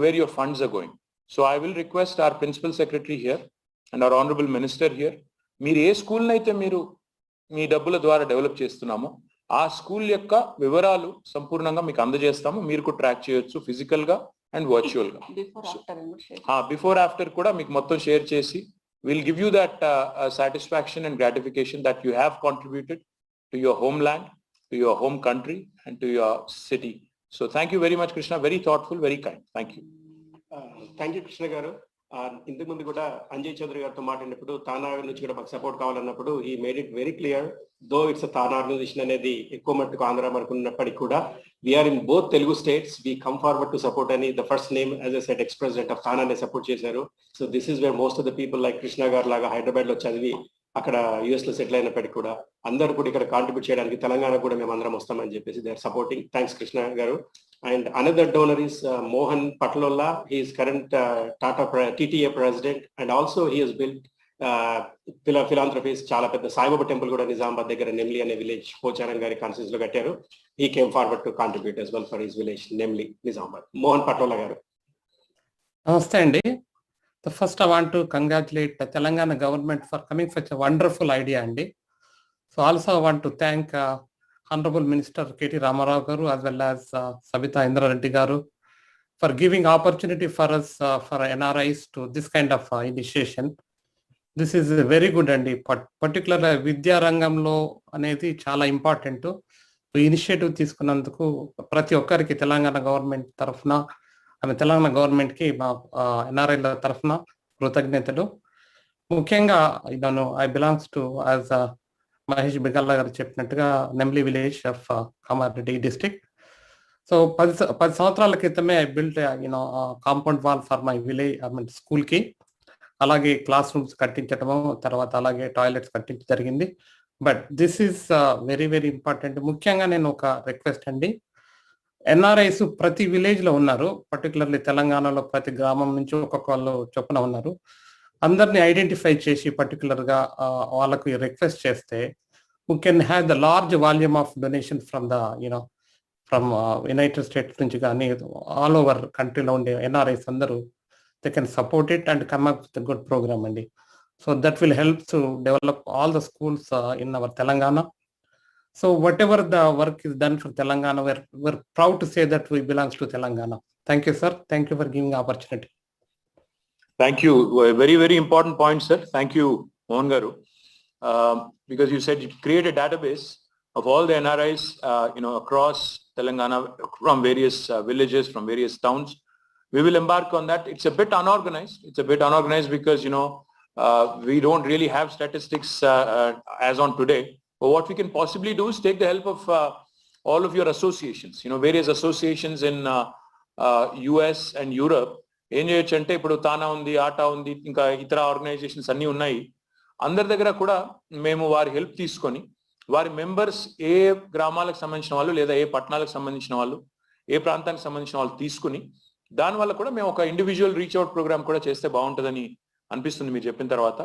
where your funds are going. So I will request our principal secretary here and our honorable minister here, మీరు ఏ స్కూల్ని అయితే మీరు మీ డబ్బుల ద్వారా డెవలప్ చేస్తున్నామో ఆ స్కూల్ యొక్క వివరాలు సంపూర్ణంగా మీకు అందజేస్తాము. మీరు కూడా ట్రాక్ చేయొచ్చు ఫిజికల్గా and virtual ga. Before after Kuda meeku mottham share chesi we'll give you that satisfaction and gratification that you have contributed to your homeland, to your home country and to your city. So thank you very much, Krishna. Very thoughtful, very kind. Thank you. Thank you, Krishna garu. ఇంతకు ముందు కూడా అంజయ్ చౌదరి గారితో మాట్లాడినప్పుడు తానా నుంచి కూడా మాకు support కావాలన్నప్పుడు he made it very clear, though it's TANA organisation అనేది ఎక్కువ మట్టుకు ఆంధ్ర మనకు ఉన్నప్పటికీ కూడా we're in both Telugu states, we come forward to support అని the first name as a set ex president of తానానే సపోర్ట్ చేశారు. So this is where most of the people like Krishna garu లాగా హైదరాబాద్ లో చదివి అక్కడ యుఎస్ లో సెటిల్ అయినప్పటికీ కూడా అందరూ కూడా ఇక్కడ కాంట్రిబ్యూట్ చేయడానికి తెలంగాణ కూడా మేము అందరం వస్తామని చెప్పేసి they are supporting. Thanks Krishna garu. And another donor is Mohan Patlola. He is current TTA president, and also he has built philanthropies. Chala pedda Sai Baba temple kuda Nizamabad daggara Nemli ane village Pocharan gari constituency lo kattaru. He came forward to contribute as well for his village Nemli, Nizamabad. Mohan Patlola garu. Namaste andi. So first I want to congratulate the Telangana government for coming such a wonderful idea andi. So also I want to thank Honorable Minister K.T. Ramarao garu as well as Sabita Indra Reddy garu for giving opportunity for us for NRIs to this kind of initiation. This is very good andi. Particularly Vidya Rangamlo anedi chala important. Initiative తీసుకున్నందుకు ప్రతి ఒక్కరికి Telangana government తరఫున Telangana government కి మా ఎన్ఆర్ఐల తరఫున కృతజ్ఞతలు. ముఖ్యంగా నేను I belongs to as Mahesh Bigala garu చెప్పినట్టుగా Nemli village of Kamareddy district. So 10 సంవత్సరాల క్రితమే I built compound wall for my village school కి. అలాగే క్లాస్ రూమ్స్ కట్టించడము, తర్వాత అలాగే టాయిలెట్స్ కట్టించడం జరిగింది. But this is very very important. ముఖ్యంగా నేను ఒక రిక్వెస్ట్ అండి, ఎన్ఆర్ఐస్ ప్రతి విలేజ్ లో ఉన్నారు, పర్టికులర్లీ తెలంగాణలో ప్రతి గ్రామం నుంచి ఒక్కొక్క వాళ్ళు చొప్పున ఉన్నారు. అందరినీ ఐడెంటిఫై చేసి పర్టికులర్ గా వాళ్ళకు రిక్వెస్ట్ చేస్తే we can have the large volume of donation from the from United States నుంచి కానీ ఆల్ ఓవర్ కంట్రీలో ఉండే ఎన్ఆర్ఐస్ అందరూ they can support it and come up with good programme అండి. So that will help to develop all the schools in our Telangana. So whatever the work is done for Telangana, we're proud to say that we belongs to Telangana. Thank you, sir. Thank you for giving opportunity. Thank you. A very, very important point, sir. Thank you, Mohan garu. Because you said you create a database of all the NRIs, across Telangana, from various villages, from various towns. We will embark on that. It's a bit unorganized because, we don't really have statistics as on today. But what we can possibly do is take the help of all of your associations, various associations in US and Europe. ఏం చేయొచ్చు అంటే ఇప్పుడు తానా ఉంది, ఆటా ఉంది, ఇంకా ఇతర organisations అన్నీ ఉన్నాయి. అందరి దగ్గర కూడా మేము వారి హెల్ప్ తీసుకొని వారి మెంబర్స్ ఏ గ్రామాలకు సంబంధించిన వాళ్ళు లేదా ఏ పట్టణాలకు సంబంధించిన వాళ్ళు ఏ ప్రాంతానికి సంబంధించిన వాళ్ళు తీసుకుని దానివల్ల కూడా మేము ఒక ఇండివిజువల్ రీచ్ అవుట్ ప్రోగ్రామ్ కూడా చేస్తే బాగుంటుందని అనిపిస్తుంది మీరు చెప్పిన తర్వాత.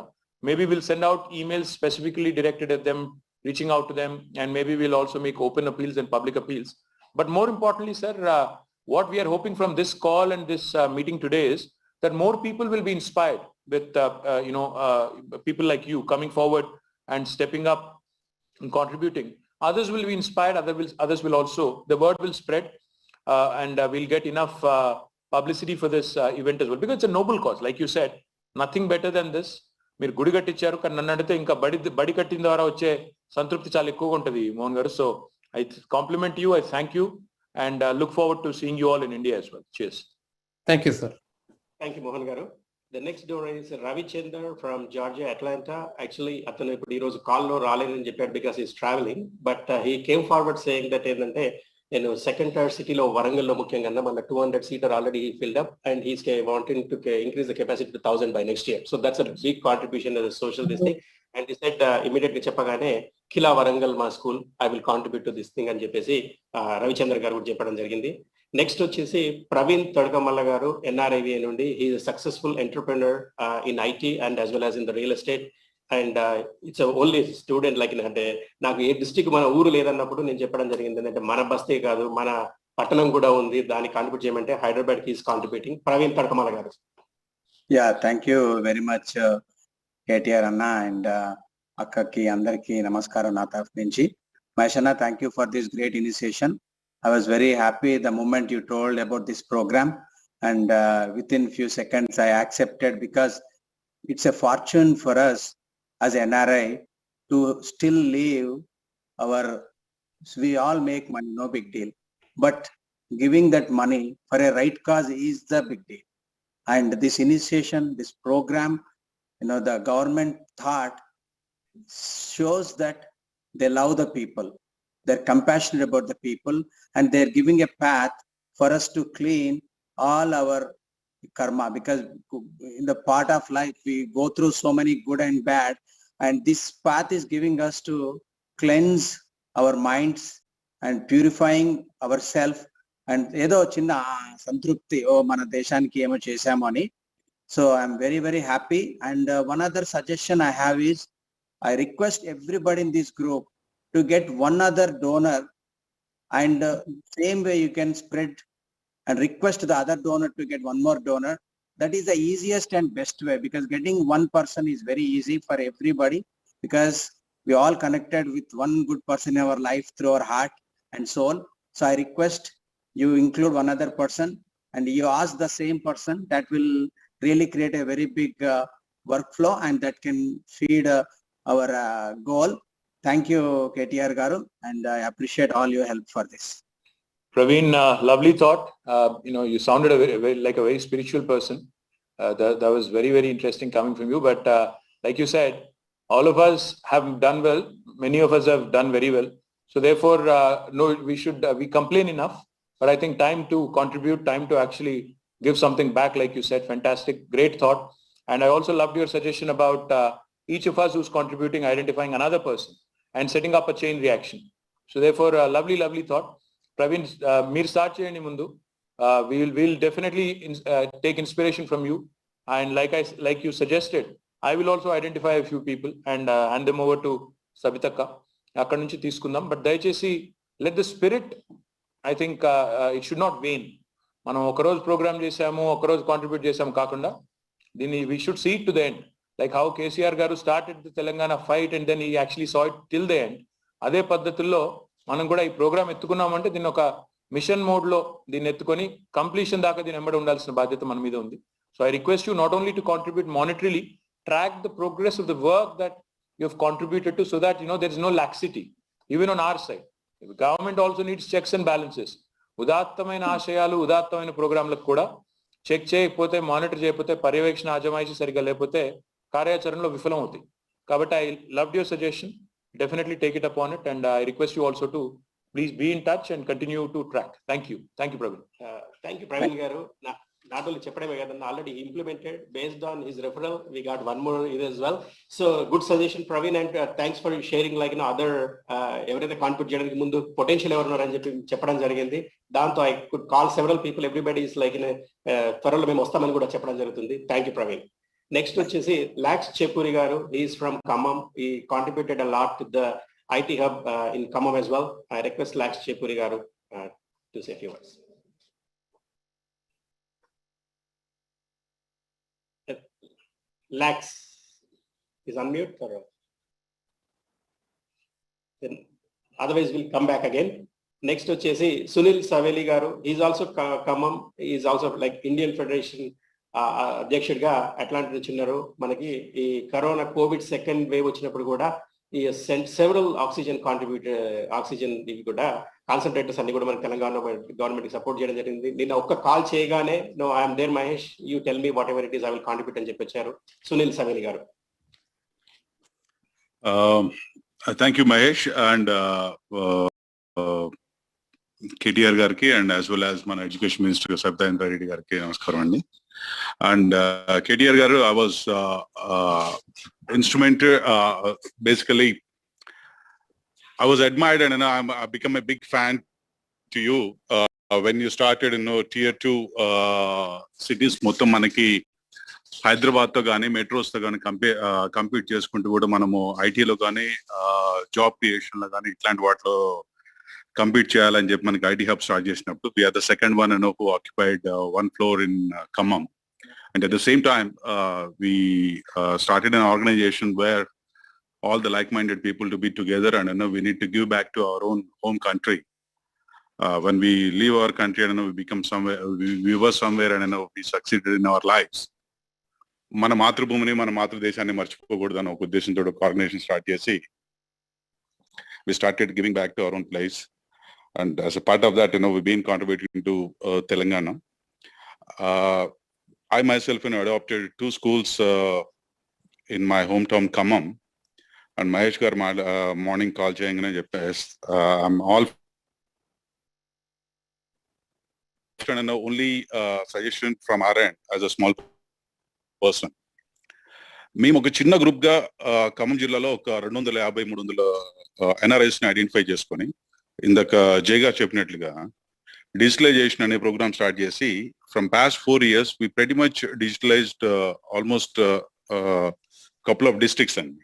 Maybe will send out emails specifically directed at them, reaching out to them, and maybe we'll also make open appeals and public appeals. But more importantly, sir, what we are hoping from this call and this meeting today is that more people will be inspired with people like you coming forward and stepping up and contributing. Others will be inspired, others will also, the word will spread, and we'll get enough publicity for this event as well, because it's a noble cause. Like you said, nothing better than this. మీరు గుడి కట్టించారు, కానీ నన్ను అడిగితే ఇంకా బడి కట్టిన ద్వారా వచ్చే సంతృప్తి చాలా ఎక్కువగా ఉంటుంది మోహన్ గారు. So I complement you, I thank you, and look forward to seeing you all in India as well. Cheers. Thank you, sir. Thank you, Mohan garu. The next donor is Ravi Chandar from Georgia, Atlanta. Actually, atanu ippudu ee roju call lo raledani chepparu because he is traveling, but he came forward saying that ఏంటంటే నేను second tyre సిటీలో వరంగల్లో ముఖ్యంగా మన 200 seater already filled up, and he's wanting to increase the capacity to 1,000 by next year. So that's a big contribution as a social this thing. And he said immediately చెప్పగానే ఖిలా వరంగల్ మా school, I will contribute to this thing అని చెప్పేసి రవిచంద్ర గారు కూడా చెప్పడం జరిగింది. Next వచ్చేసి ప్రవీణ్ తడకమల్ల గారు NRIVA నుండి. he is a successful entrepreneur in IT and as well as in the real estate. And it's only student like అంటే నాకు ఏ డిస్ట్రిక్ట్ మన ఊరు లేదన్నప్పుడు నేను చెప్పడం జరిగింది ఏంటంటే మన బస్తీ కాదు మన పట్టణం కూడా ఉంది, దాన్ని కాంట్రిబ్యూట్ చేయమంటే హైదరాబాద్ కి ఈస్ కాంట్రిబ్యూటింగ్. ప్రవీణ్ తడకమల గారు. Yeah, thank you very much KTR అన్న అండ్ అక్కకి అందరికి నమస్కారం నా తరఫు నుంచి. మహేష్ అన్న, thank you for this great initiation. I was very happy the moment you told about this program. and within few seconds I accepted, because it's a fortune for us as NRI to still live our, we all make money, no big deal, but giving that money for a right cause is the big deal. And this initiation, this program, the government thought shows that they love the people, they're compassionate about the people, and they're giving a path for us to clean all our karma, because in the part of life we go through so many good and bad, and this path is giving us to cleanse our minds and purifying ourselves, and ఏదో చిన్న సంతృప్తి ఓ మన దేశానికి ఏమో చేశాము అని. So I'm very, very happy. And one other suggestion I have is, I request everybody in this group to get one other donor, and same way you can spread and request the other donor to get one more donor. That is the easiest and best way, because getting one person is very easy for everybody, because we all connected with one good person in our life through our heart and soul. So I request you include one other person and you ask the same person. That will really create a very big workflow, and that can feed our goal. Thank you, KTR Garu, and I appreciate all your help for this. Praveen, lovely thought. You sounded like a very spiritual person. That was very, very interesting coming from you. But like you said, all of us have done well. Many of us have done very well. So therefore, no, we complain enough. But I think time to contribute, time to actually give something back, like you said, fantastic, great thought. And I also loved your suggestion about each of us who's contributing, identifying another person and setting up a chain reaction. So therefore, lovely, lovely thought. Praveen, meer start cheyandi mundu. We'll definitely take inspiration from you. And like you suggested, I will also identify a few people and hand them over to Sabitakka. Akkadi nunchi teeskundam. But dayachesi, let the spirit, I think it should not wane. మనం ఒకరోజు programme చేసాము, ఒకరోజు contribute చేసాము కాకుండా, దీన్ని we should see it to the end. Like how KCR గారు started the Telangana fight and then he actually saw it till the end. అదే పద్ధతుల్లో మనం కూడా ఈ ప్రోగ్రామ్ ఎత్తుకున్నామంటే దీన్ని ఒక మిషన్ మోడ్ లో దీన్ని ఎత్తుకొని కంప్లీషన్ దాకా దీని వెంబడి ఉండాల్సిన బాధ్యత మన మీద ఉంది. So I request you not only to contribute monetarily, track the progress of the work that you have contributed to, so that there is no laxity even on our side. The government also needs checks and balances. ఉదాత్తమైన ఆశయాలు, ఉదాత్తమైన ప్రోగ్రాంలకు కూడా check చేయకపోతే, monitor చేయకపోతే, పర్యవేక్షణ అజమాయిషి సరిగా లేకపోతే కార్యాచరణలో విఫలం అవుతాయి. కాబట్టి I loved your suggestion. Definitely take it upon it, and I request you also to please be in touch and continue to track. Thank you, Praveen. Thank you, Praveen garu. Not only చెప్పడమే కాదు, already implemented based on his referral. We got one more as well. So good suggestion, Praveen, and thanks for sharing other ఎవరైతే contribute చేయడానికి ముందు potential ఎవరు ఉన్నారని చెప్పడం జరిగింది. దాంతో I could call several people. Everybody is త్వరలో మేము వస్తామని కూడా చెప్పడం జరుగుతుంది. Thank you, Praveen. Next వచ్చేసి Lax Chepuri garu. He is from Khammam. He contributed a lot to the IT hub in Khammam as well. I request Lax Chepuri garu to say a few words. Lax is unmute, or then otherwise we'll come back again. Next వచ్చేసి Sunil Saveli garu. He is also Khammam. He is also like Indian Federation అధ్యక్షుడిగా అట్లాంటి నుంచి ఉన్నారు. మనకి ఈ corona Covid second wave వచ్చినప్పుడు కూడా ఈ సెంట్ సెవరల్ ఆక్సిజన్ ఇవి కూడా కాన్సన్ట్రేటర్స్ అన్ని కూడా మన తెలంగాణ గవర్నమెంట్ సపోర్ట్ చేయడం జరిగింది. నిన్న ఒక్క కాల్ చేయగానే no I'm there Mahesh, you tell me whatever it is, I will contribute అని చెప్పొచ్చారు Sunil Saveli garu. Thank you Mahesh, and KTR గారికి అండ్ యాజ్ వెల్ యాజ్ మన ఎడ్యుకేషన్ మినిస్టర్ సబితా రెడ్డి గారికి నమస్కారం అండి. And KTR garu, I was instrumental. Basically, I was admired, and I become a big fan to you when you started. Tier 2 cities మొత్తం మనకి హైదరాబాద్ తో కానీ metros తో కానీ కంపీట్ చేసుకుంటూ కూడా మనము ఐటీలో కానీ జాబ్ క్రియేషన్ లో కానీ ఇట్లాంటి వాటిలో కంపీట్ చేయాలని చెప్పి మనకి ఐటీ హబ్ స్టార్ట్ చేసినప్పుడు we are the second one who occupied one floor in Khammam. And at the same time, we started an organization where all the like-minded people to be together, and we need to give back to our own home country. when we leave our country and we become somewhere, we were somewhere and we succeeded in our lives. మన మాతృభూమిని మన మాతృదేశాన్ని మర్చిపోకూడదని ఒక ఉద్దేశంతో ఒక organisation start చేసి we started giving back to our own place, and as a part of that, we've been contributing to Telangana. I myself adopted 2 schools in my hometown Khammam, and Mahesh gar morning call cheyangane cheppes I'm all only suggestion from our end as a small person. మేము ఒక చిన్న group గా ఖమ్మం జిల్లాలో ఒక 250-300 NRIs ని identify చేసుకొని ఇందాక జై గారు చెప్పినట్లుగా డిజిటలైజేషన్ అనే ప్రోగ్రామ్ స్టార్ట్ చేసి from past 4 years we pretty much digitalized almost couple of districts. And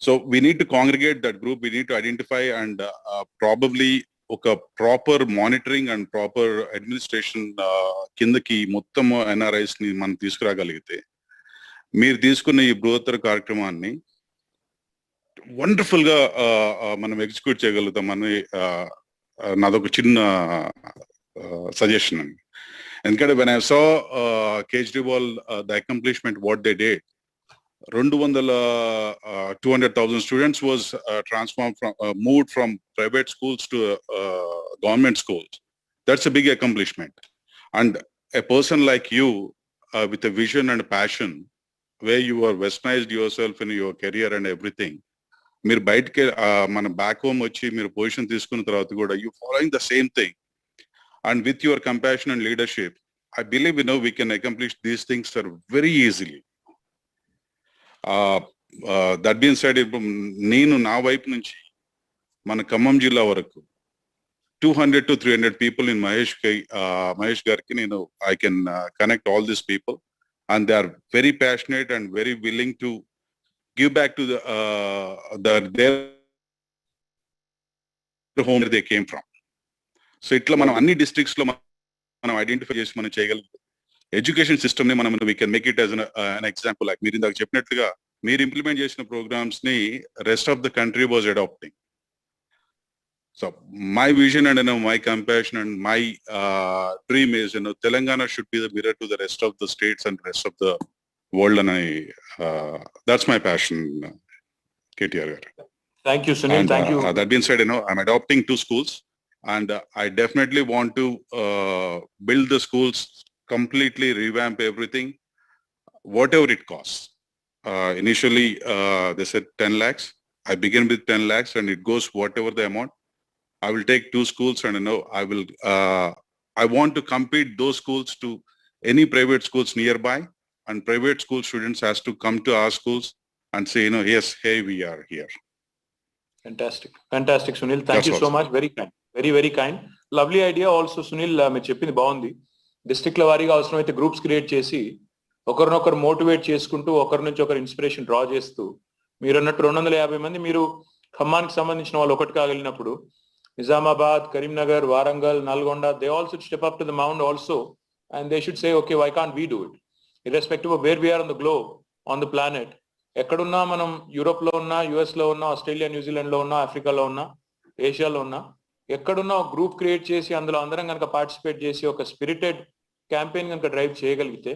so we need to congregate that group, we need to identify and probably ఒక proper monitoring and proper administration కిందకి మొత్తం NRIs ని మనం తీసుకురాగలిగితే మీరు తీసుకున్న ఈ బృహత్తర కార్యక్రమాన్ని వండర్ఫుల్ గా మనం ఎగ్జిక్యూట్ చేయగలుగుతామని నాదొక చిన్న సజెషన్ అండి. ఎందుకంటే when I saw Kejriwal the accomplishment what they did, 200,000 students was transformed from moved from private schools to government schools. That's a big accomplishment. And a person like you with a vision and passion, where you are westernized yourself in your career and everything, మీరు బయటకి మన back home వచ్చి మీరు position తీసుకున్న తర్వాత కూడా you following the same thing, and with your compassion and leadership, I believe we can accomplish these things very easily. That being said, నేను నా వైపు నుంచి మన ఖమ్మం జిల్లా వరకు 200 to 300 people in Mahesh garki I can connect all these people, and they are very passionate and very willing to give back to their home where they came from. So itla మనం అన్ని districts లో మనం identify చేసి మనం చేయగలుగుతాం. Education system ని మనం we can make it as an example. Like మీరు ఇందాక చెప్పినట్లుగా మీరు ఇంప్లిమెంట్ చేసిన ప్రోగ్రామ్స్ ని rest of the country was adapting. So my vision and my compassion and my dream is Telangana should be the mirror to the rest of the states and rest of the world, and that's my passion, KTR garu. Thank you, Sunil. And, thank you. That being said, I'm adopting 2 schools, and I definitely want to build the schools, completely revamp everything, whatever it costs. Initially, they said 10 lakhs. I begin with 10 lakhs, and it goes whatever the amount. I will take 2 schools, and I want to compete those schools to any private schools nearby, and private school students has to come to our schools and say, yes, hey, we are here. Fantastic, Sunil. Thank you so much. Very kind. Very kind. Lovely idea also, Sunil. మీరు చెప్పింది బాగుంది. డిస్ట్రిక్ట్ల వారీగా అవసరమైతే groups create చేసి ఒకరినొకరు motivate చేసుకుంటూ ఒకరి నుంచి ఒకరు ఇన్స్పిరేషన్ డ్రా చేస్తూ మీరు అన్నట్టు 250 మంది మీరు ఖమ్మానికి సంబంధించిన వాళ్ళు ఒకటి కాగలిగినప్పుడు Nizamabad, Karimnagar, Warangal, Nalgonda, they also step up to the mount also, and they should say okay, why can't we do it, irrespective of where we're on the globe, on the planet. ఎక్కడున్నా మనం యూరోప్ లో ఉన్నా, యుఎస్ లో ఉన్నా, ఆస్ట్రేలియా, న్యూజిలాండ్ లో ఉన్నా, ఆఫ్రికాలో ఉన్నా, ఏషియాలో ఉన్నా, ఎక్కడున్నా ఒక గ్రూప్ క్రియేట్ చేసి అందులో అందరం కనుక పార్టిసిపేట్ చేసి ఒక స్పిరిటెడ్ క్యాంపెయిన్ కనుక డ్రైవ్ చేయగలిగితే,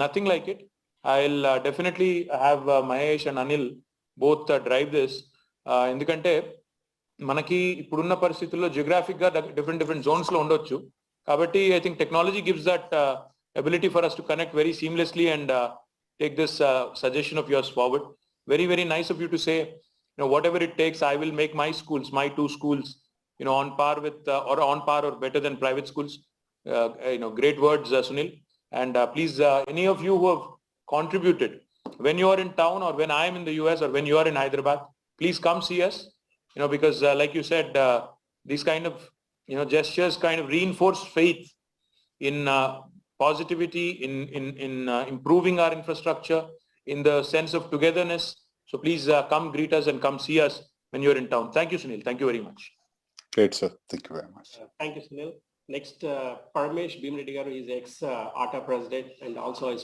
nothing like it. I'll definitely have Mahesh and Anil both drive this. ఎందుకంటే మనకి ఇప్పుడున్న పరిస్థితుల్లో జియోగ్రాఫిక్ గా డిఫరెంట్ జోన్స్ లో ఉండొచ్చు. కాబట్టి I think technology gives that ability for us to connect very seamlessly and take this suggestion of yours forward. Very nice of you to say, whatever it takes, I will make my schools, my 2 schools, on par with or better than private schools. Great words, Sunil. And please, any of you who have contributed, when you are in town or when I am in the US or when you are in Hyderabad, please come see us, because like you said, these kind of, gestures kind of reinforce faith in positivity, in improving our infrastructure, in the sense of togetherness. So please come greet us and come see us when you're in town. Thank you, Sunil. Thank you very much. Great, sir. Thank you very much. Thank you, Sunil. Next, Parmesh Bhimreddy garu is ex-ATA president and also is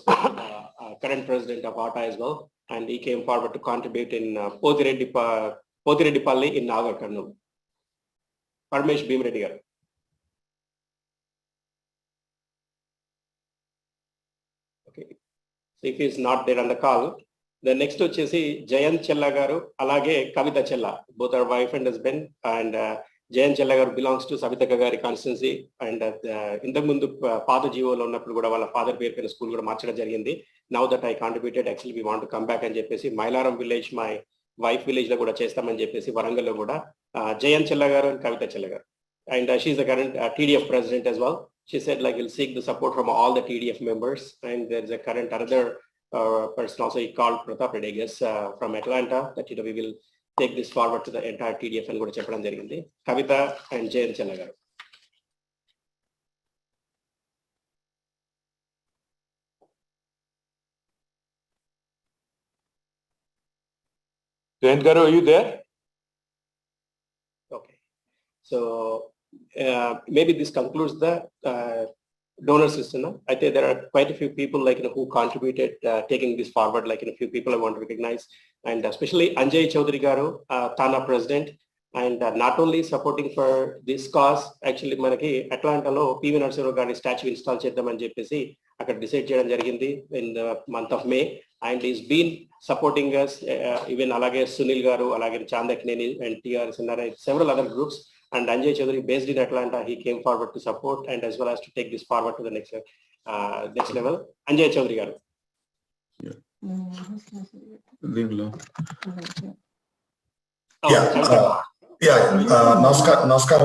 current president of ATA as well. And he came forward to contribute in Potireddipalli in Nagar Karnool. Parmesh Bhimreddy garu. So if he is not there on the call, the next వచ్చేసి Jayant Chella garu, alage Kavita Chella, both are wife and husband, and Jayant Chella garu belongs to Savitaka Gari constituency, and ఇంతకు ముందు పాత జీవోలో ఉన్నప్పుడు కూడా వాళ్ళ father పేరు పైన స్కూల్ కూడా మార్చడం జరిగింది. Now that I contributed, actually we want to come back అని చెప్పేసి Mailaram village, my wife village లో కూడా చేస్తామని చెప్పేసి వరంగల్లో కూడా Jayant Chella garu and Kavita Chella garu, and she is the current TDF president as well. She said like we'll seek the support from all the TDF members, and there's a current another person also he called Pratap Reddy, I guess, from Atlanta, that we will take this forward to the entire TDF and కూడా చెప్పడం జరిగింది. Kavita and Jayant Chella garu. Jayant garu, are you there? Okay, so maybe this concludes the donor system. I think there are quite a few people who contributed taking this forward. A few people I want to recognize, and especially Anjay Chaudhary garu, Thana president, and not only supporting for this cause. Actually manaki Atlanta lo PV Narasimha garu statue install cheddamani cheppesi akkada decide cheyadam jarigindi in the month of May, and he's been supporting us, even alage Sunil garu, alage Chandakneni and TRS NRI, several other groups. And Anjay Chaudhary, based in Atlanta, he came forward to support and as well as to take this forward to the next level. Anjay Chaudhary garu. Namaskar.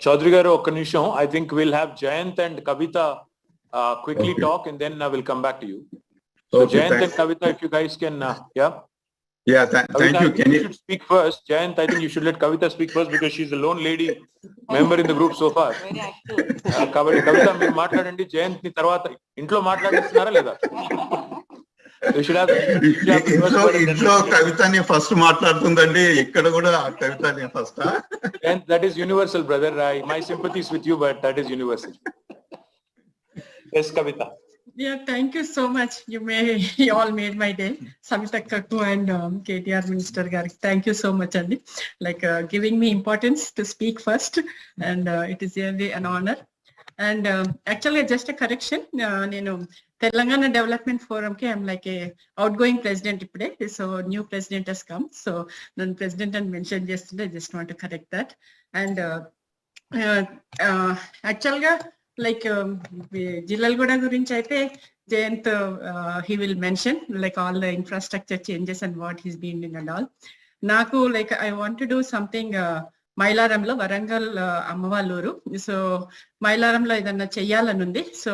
Chaudhary garu, oka nimisham. I think we'll have Jayant and Kavita quickly talk, and then I will come back to you. So Jayant and Kavita, if you guys can, Thank you. Can you should speak first. Jayant, I think you should let Kavita speak first because she's the lone lady member in the group so far. Very active. Kavita, మీరు మాట్లాడండి. Jayant ని తర్వాత ఇంట్లో మాట్లాడిస్తున్నారా లేదా? You should have ఇంట్లో కవితని first మాట్లాడుతుందండి, ఇక్కడ కూడా కవితని first. And that is universal, brother. My sympathies with you, but that is universal. Yes, Kavita. Yeah, thank you so much. You all made my day. Savita Kakku and KTR Minister Garu, thank you so much, Andy. Giving me importance to speak first, and it is really an honor. And actually, just a correction. Telangana Development Forum ke I'm like a outgoing president today. So new president has come. So the president had mentioned yesterday. Just want to correct that. And actually, Jilalgoda gurinchi aithe Jayant he will mention all the infrastructure changes and what he's been in and all. Naku I want to do something మైలారంలో వరంగల్ అమ్మవాళ్ళూరు. So మైలారంలో ఏదన్నా చెయ్యాలనుంది. So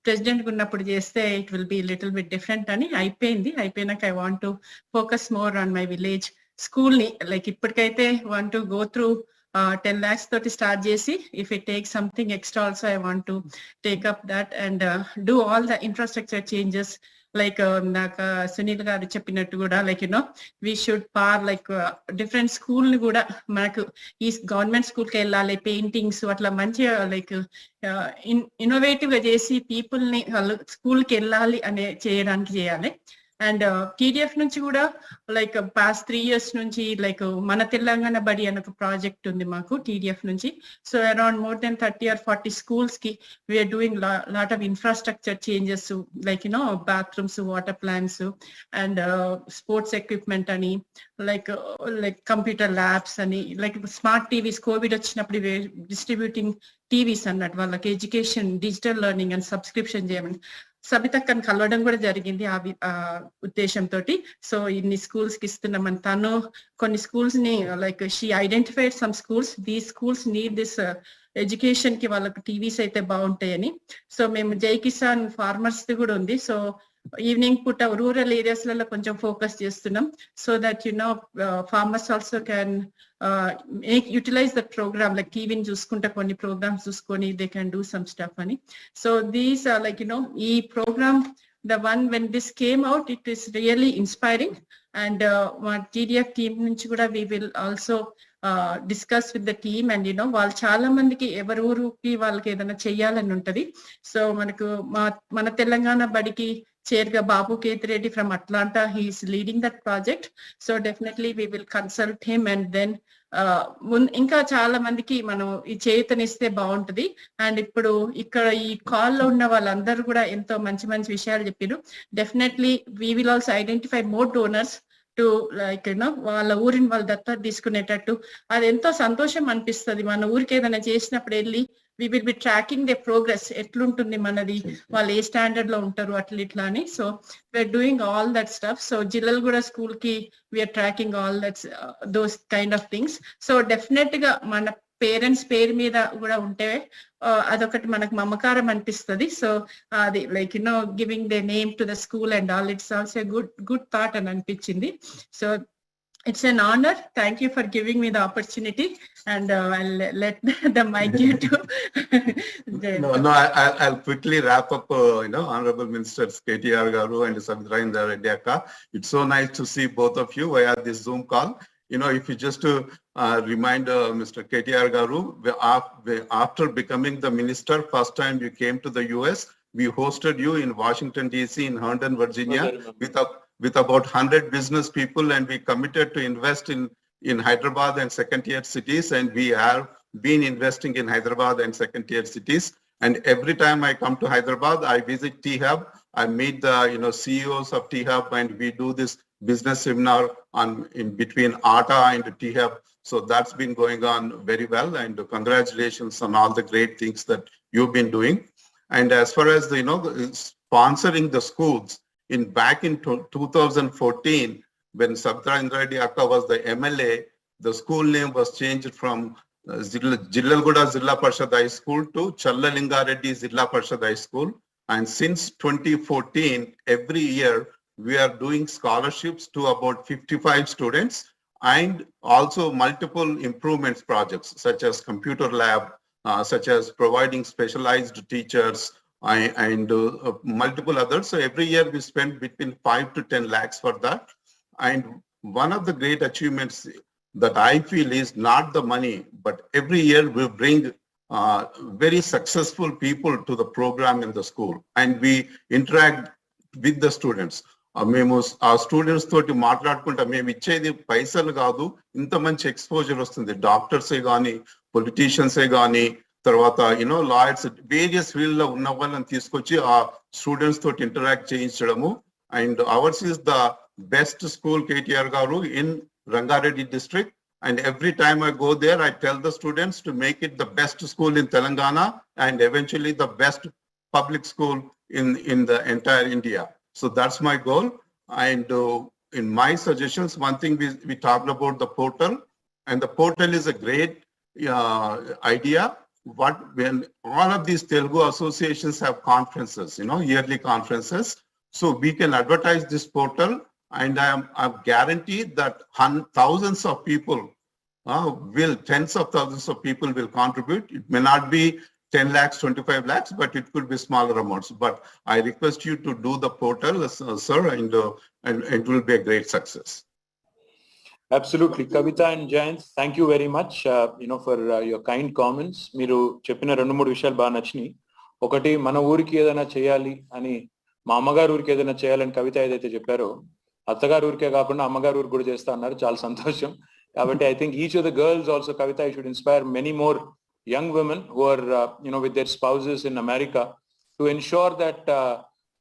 president ఉన్నప్పుడు చేస్తే it will be little bit different అని అయిపోయినాక I want to focus more on my village school ని. ఇప్పటికైతే want to go through 10 lakhs తోటి స్టార్ట్ చేసి if it take something extra also I want to take up that and do all the infrastructure changes. నాకు సునీల్ గారు చెప్పినట్టు కూడా we should different school ని కూడా మనకు ఈ గవర్నమెంట్ స్కూల్ కి వెళ్ళాలి, పెయింటింగ్స్ అట్లా మంచిగా ఇన్నోవేటివ్ గా చేసి పీపుల్ ని వాళ్ళు స్కూల్ కి వెళ్ళాలి అనే చేయడానికి చేయాలి. అండ్ టీడీఎఫ్ నుంచి కూడా పాస్ట్ 3 years నుంచి మన తెలంగాణ బడి అనే ఒక ప్రాజెక్ట్ ఉంది మాకు టీడీఎఫ్ నుంచి. So around more than 30 or 40 schools కి we're doing lot of infrastructure changes, bathrooms, water plants, and sports equipment అని కంప్యూటర్ ల్యాబ్స్ అని స్మార్ట్ టీవీస్. కోవిడ్ వచ్చినప్పుడు డిస్ట్రిబ్యూటింగ్ టీవీస్ అన్నట్టు వాళ్ళకి education, digital learning and subscription చేయమని సబితక్కని కలవడం కూడా జరిగింది ఆ ఉద్దేశంతో. సో ఇన్ని స్కూల్స్ కి ఇస్తున్నామని తను కొన్ని స్కూల్స్ ని she identified some schools, these schools need this education కి వాళ్ళకి టీవీస్ అయితే బాగుంటాయని. సో మేము జై కిసాన్ ఫార్మర్స్ కూడా ఉంది. సో ఈవినింగ్ పూట రూరల్ ఏరియాస్ లలో కొంచెం ఫోకస్ చేస్తున్నాం so that farmers also can utilise the programme. టీవీని చూసుకుంటే కొన్ని ప్రోగ్రామ్స్ చూసుకొని they can do some stuff అని. సో దీస్ ఈ programme the one when this came out, it is really inspiring, and TDF team nunchi kuda we will also discuss with the team, and వాళ్ళు చాలా మందికి ఎవరి ఊరుకి వాళ్ళకి ఏదైనా చెయ్యాలని ఉంటది. సో మనకు మన తెలంగాణ బడికి చైర్గా బాబు Kethireddy from Atlanta, he is leading that project. So definitely we will consult him and then ఇంకా చాలా మందికి మనం ఈ చేతనిస్తే బాగుంటది. అండ్ ఇప్పుడు ఇక్కడ ఈ కాల్ లో ఉన్న వాళ్ళందరూ కూడా ఎంతో మంచి మంచి విషయాలు చెప్పారు. Definitely we will also identify more donors to like వాళ్ళ ఊరిని వాళ్ళు దత్తత తీసుకునేటట్టు. అది ఎంతో సంతోషం అనిపిస్తుంది. మన ఊరికి ఏదైనా చేసినప్పుడు వెళ్ళి we will be tracking the progress ఎట్లుంటుంది మనది, వాళ్ళు ఏ స్టాండర్డ్ లో ఉంటారు అట్లా ఇట్లా అని. So we're doing all that stuff. So జిల్లలు కూడా స్కూల్ కి we're tracking all that those kind of things. So definite గా మన పేరెంట్స్ పేరు మీద కూడా ఉంటే అదొకటి మనకు మమకారం అనిపిస్తుంది. సో అది like giving the name to the school and all, it's also good thought అని అనిపించింది. So it's an honor. Thank you for giving me the opportunity, and I'll let the mic you to. I'll quickly wrap up. Honorable Ministers KTR Garu and Sabitha Reddy Akka. It's so nice to see both of you via this Zoom call. If you just remind Mr. KTR Garu, after becoming the minister, first time you came to the US, we hosted you in Washington DC, in Herndon, Virginia, with about 100 business people, and we committed to invest in Hyderabad and second tier cities, and we have been investing in Hyderabad and second tier cities. And every time I come to Hyderabad, I visit T-Hub, I meet the CEOs of T-Hub, and we do this business seminar in between ATA and T-Hub. So that's been going on very well, and congratulations on all the great things that you've been doing. And as far as the sponsoring the schools, back in 2014, when Sabitha Reddy Akka was the MLA, the school name was changed from Jillalguda Zilla Parishad High School to Challalinga Reddy Zilla Parishad High School. And since 2014, every year we are doing scholarships to about 55 students, and also multiple improvements projects such as computer lab, such as providing specialized teachers, and multiple others. So every year we spend between 5 to 10 lakhs for that. And one of the great achievements that I feel is not the money, but every year we bring very successful people to the program in the school, and we interact with the students. మేము ఆ students తోటి మాట్లాడుకుంటా, మేము ఇచ్చేది పైసలు కాదు, ఇంత మంచి ఎక్స్పోజర్ వస్తుంది. డాక్టర్సే కానీ, పొలిటీషియన్సే కానీ, తర్వాత లాయర్స్, వేరియస్ ఫీల్డ్ లో ఉన్న వాళ్ళని తీసుకొచ్చి ఆ స్టూడెంట్స్ తోటి ఇంటరాక్ట్ చేయించడము. And ours is the best school KTR Garu in Rangareddy district, and every time I go there I tell the students to make it the best school in Telangana and eventually the best public school in the entire India. So that's my goal. And in my suggestions, one thing we talked about the portal, and the portal is a great idea. When all of these Telugu associations have conferences, yearly conferences, so we can advertise this portal, and I guarantee that thousands of people tens of thousands of people will contribute. It may not be 10 lakhs, 25 lakhs, but it could be smaller amounts. But I request you to do the portal, sir, and it will be a great success. Absolutely. Kavita and Jayant, thank you very much for your kind comments. మీరు చెప్పిన 2-3 విషయాలు బాగా నచ్చినాయి. ఒకటి, మన ఊరికి ఏదైనా చేయాలి అని, మా అమ్మగారు ఊరికి ఏదైనా చేయాలని కవిత ఏదైతే చెప్పారో, అత్తగారు ఊరికే కాకుండా అమ్మగారు ఊరికి కూడా చేస్తా అన్నారు. చాలా సంతోషం. కాబట్టి I think each of the girls also, Kavita, you should inspire many more young women who are with their spouses in America to ensure that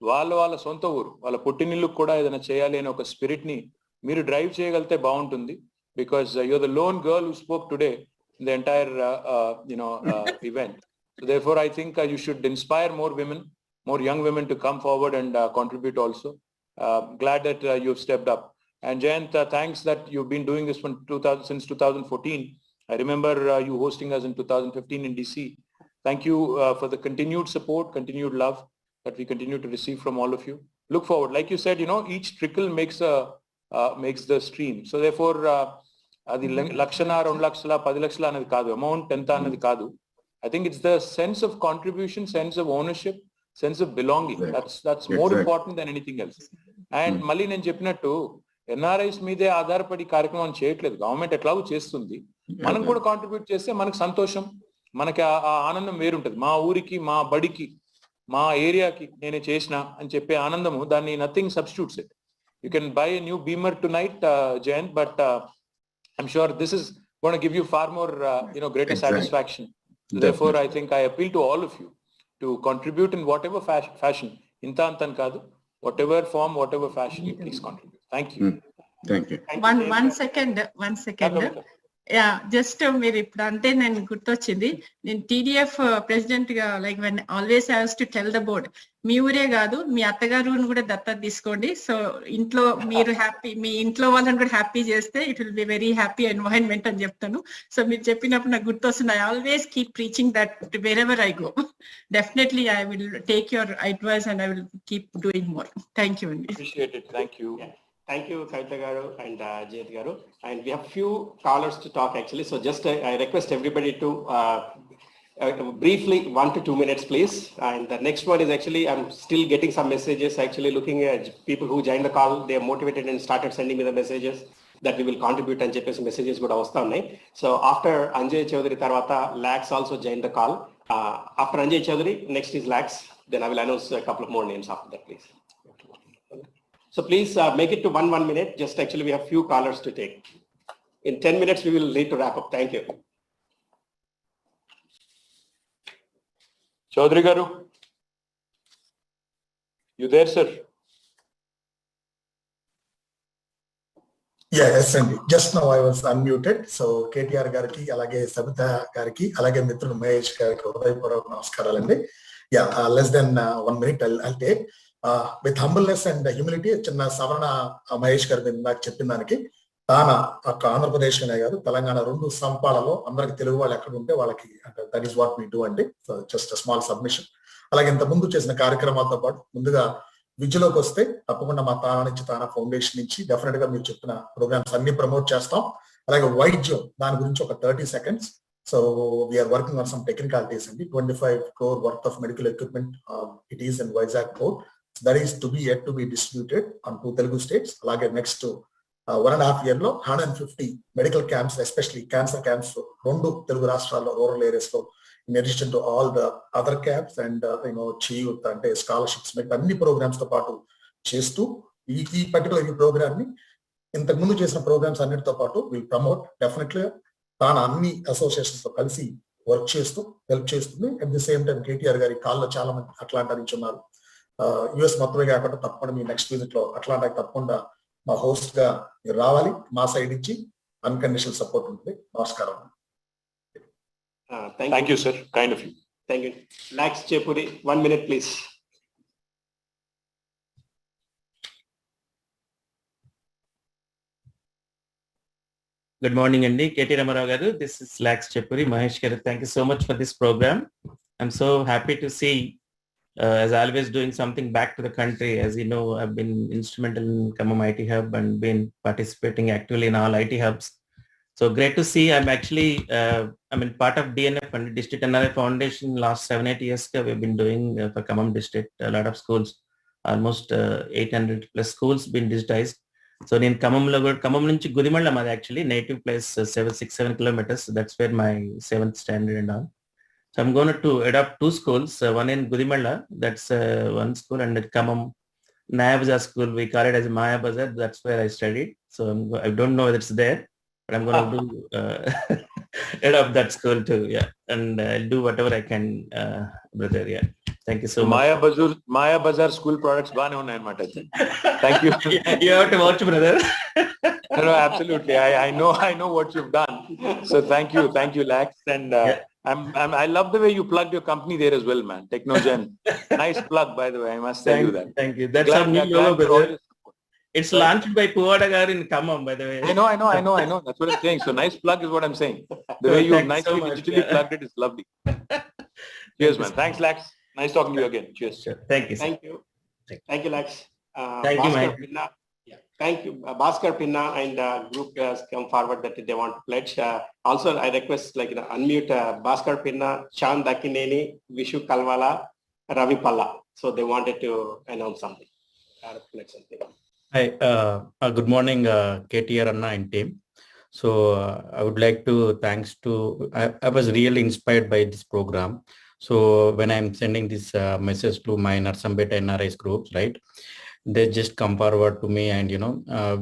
వాళ్ళ సొంత ఊరు, వాళ్ళ పుట్టినిల్లుకు కూడా ఏదైనా చేయాలి అనే ఒక స్పిరిట్ ని మీరు డ్రైవ్ చేయగలిగితే బాగుంటుంది. Because you're the lone girl who spoke today in the entire event. So therefore I think you should inspire more young women to come forward and contribute also. Glad that you've stepped up. And Jayant, thanks that you've been doing this since 2014. I remember you hosting us in 2015 in DC. Thank you for the continued support, continued love that we continue to receive from all of you. Look forward. Like you said, each trickle makes the stream. So therefore, అది 1,00,000, 2,00,000, 10,00,000 అనేది కాదు, amount ఎంత అన్నది కాదు. I think it's the sense of contribution, sense of ownership, sense of belonging. That's more important than anything else. And మళ్ళీ నేను చెప్పినట్టు NRIs మీదే ఆధారపడి కార్యక్రమం చేయట్లేదు, గవర్నమెంట్ ఎట్లాగో చేస్తుంది. మనం కూడా కాంట్రిబ్యూట్ చేస్తే మనకు సంతోషం, మనకి ఆ ఆనందం వేరుంటది. మా ఊరికి, మా బడికి, మా ఏరియాకి నేను చేసిన అని చెప్పే ఆనందము, దాన్ని nothing substitutes it. You can buy a new Beamer tonight, Jayant, but I'm sure this is going to give you far more, greater satisfaction. So therefore, I think I appeal to all of you to contribute in whatever fashion. Inta antan kadu, whatever form, whatever fashion, you please contribute. Thank you. Thank you. One second. Yeah just మీరు ఇప్పుడు అంటే నేను గుర్తొచ్చింది, నేను TDF president గా like when always haves to tell the board, మీ ఊరే కాదు మీ అత్తగారుని కూడా దత్తత తీసుకోండి. సో ఇంట్లో మీరు హ్యాపీ, మీ ఇంట్లో వాళ్ళని కూడా హ్యాపీ చేస్తే it will be very happy environment అని చెప్తాను. సో మీరు చెప్పినప్పుడు నాకు గుర్తొస్తుంది, I always keep preaching that wear ever I go. Definitely I will take your advice and I will keep doing more. Thank you అండి. Appreciate it. Thank you. Thank you, Kavita Garu and Jayat Garu. And we have few callers to talk actually. So just I request everybody to briefly 1 to 2 minutes, please. And the next one is actually, I'm still getting some messages, actually looking at people who joined the call. They are motivated and started sending me the messages that we will contribute and చెప్పేసి messages కూడా వస్తున్నాయి. So after Anjay Chaudhary tarvata, Lax also joined the call. After Anjay Chaudhary, next is Lax. Then I will announce a couple of more names after that, please. So please make it to 1 minute. Just actually we have few callers to take. In 10 minutes we will need to wrap up. Thank you. Chaudhary Garu, you there, sir? Yes, Andy. Just now I was unmuted. So KTR gariki, alage Sabita gariki, alage Mithru Mahesh gariki, hridayapurvaka namaskaraలండి. Yeah, less than 1 minute I'll take. With humbleness and humility, చిన్న సవరణ మహేష్ గారు నాకు చెప్పిన దానికి, తాను ఆంధ్రప్రదేశ్ అనే కాదు తెలంగాణ రెండు సంపాలలో అందరికి తెలుగు వాళ్ళు ఎక్కడ ఉంటే వాళ్ళకి అంటే that is what we do అండి. So just small submission. అలాగే ఇంత ముందు చేసిన కార్యక్రమాలతో పాటు ముందుగా విద్యలోకి వస్తే తప్పకుండా మా తానా నుంచి తానా ఫౌండేషన్ నుంచి డెఫినెట్ గా మీరు చెప్పిన ప్రోగ్రామ్స్ అన్ని ప్రమోట్ చేస్తాం. అలాగే వైద్యం దాని గురించి ఒక 30 seconds. So we are working on some technicalities అండి. 25 crore worth of medical equipment. It is in Vizag port. So that is to be yet to be distributed on 2 Telugu states. Alage next 1.5 year lo 150 medical camps, especially cancer camps, 2 Telugu rashtrallo rural areas lo, in addition to all the other camps and chiyut ante scholarships met anni programs tho paatu chestu ee particular program ni intaku mundu chesina programs annitto paatu will promote definitely తాను అన్ని associations తో కలిసి work చేస్తూ help చేస్తుంది. At the same time KTR గారి కాల్లో చాలా మంది అట్లాంటా నుంచి ఉన్నారు. US మొత్తమే కాకుండా తప్పకుండా మీ నెక్స్ట్ విజిట్ లో అట్లాంటాకి తప్పకుండా మా హోస్ట్ గా మీరు రావాలి. మా సైడ్ నుంచి అన్కండిషనల్ సపోర్ట్ ఉంటుంది. నమస్కారం. Thank you, sir. Kind of you. Thank you. Lax Chepuri, 1 minute, please. Good morning, Andy. KT Ramarao garu. This is Lax Chepuri. Mahesh garu, thank you so much for this program. I'm so happy to see, as always, doing something back to the country. As you know, I've been instrumental in Khammam IT Hub and been participating actively in all IT hubs. So great to see. I'm actually, part of DNF and District NRI Foundation. Last 7-8 years, we've been doing for Khammam district a lot of schools, almost 800 plus schools been digitized. So in Khammam nunchi Gudimalla madi actually native place 6-7 kilometers. So that's where my 7th standard and all. So I'm going to adopt 2 schools. One in Gudimalla, that's one school, and at Khammam Naya Bazar school, we call it as Maya Bazar. That's where I studied. So I don't know whether it's there, but I'm going to do adopt that school too. Yeah, and I'll do whatever I can, brother. Yeah. Thank you so much. Maya Bazar school products baane unnai anamata. Thank you. You have to watch, brother. No, absolutely. I know what you've done. So thank you, Lax. And I love the way you plugged your company there as well, man. Technogen. Nice plug, by the way. I must tell you that. Thank you. That's our new logo, brother. It's launched by Puvada Garu in Khammam, by the way. I know. That's what I'm saying. So nice plug is what I'm saying. The way you nicely digitally plugged it is lovely. Cheers, man. Thanks, Lax. Nice talking to you again. Cheers. Sure. Thank you. Thank you. Thank you, Lax. Thank you, Mike. Thank you. Bhaskar Pinna and group has come forward that they want to pledge. Also, I request unmute Bhaskar Pinna, Chand Dakineni, Vishu Kalwala, Ravi Palla. So they wanted to announce something. Hi, good morning, KTR Anna and team. So I would like to I was really inspired by this program. So when I'm sending this message to my Narsambeta NRIs groups, right, they just come forward to me and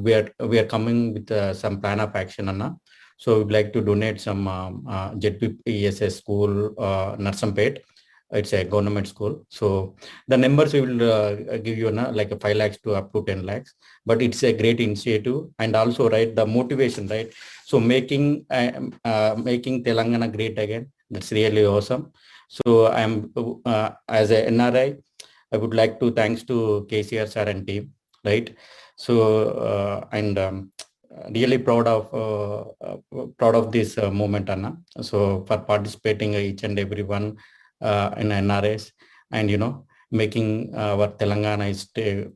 we are coming with some plan of action, Anna. So we'd like to donate some ZPPSS school, Narsampet. It's a government school. So the numbers we will give you like a 5 lakhs to up to 10 lakhs. But it's a great initiative, and also right the motivation, right? So making Telangana great again. That's really awesome. So I'm as a NRI, I would like to thanks to KCR sir and team, right? So really proud of this moment, Anna. So for participating each and everyone in NRS, and making our Telangana is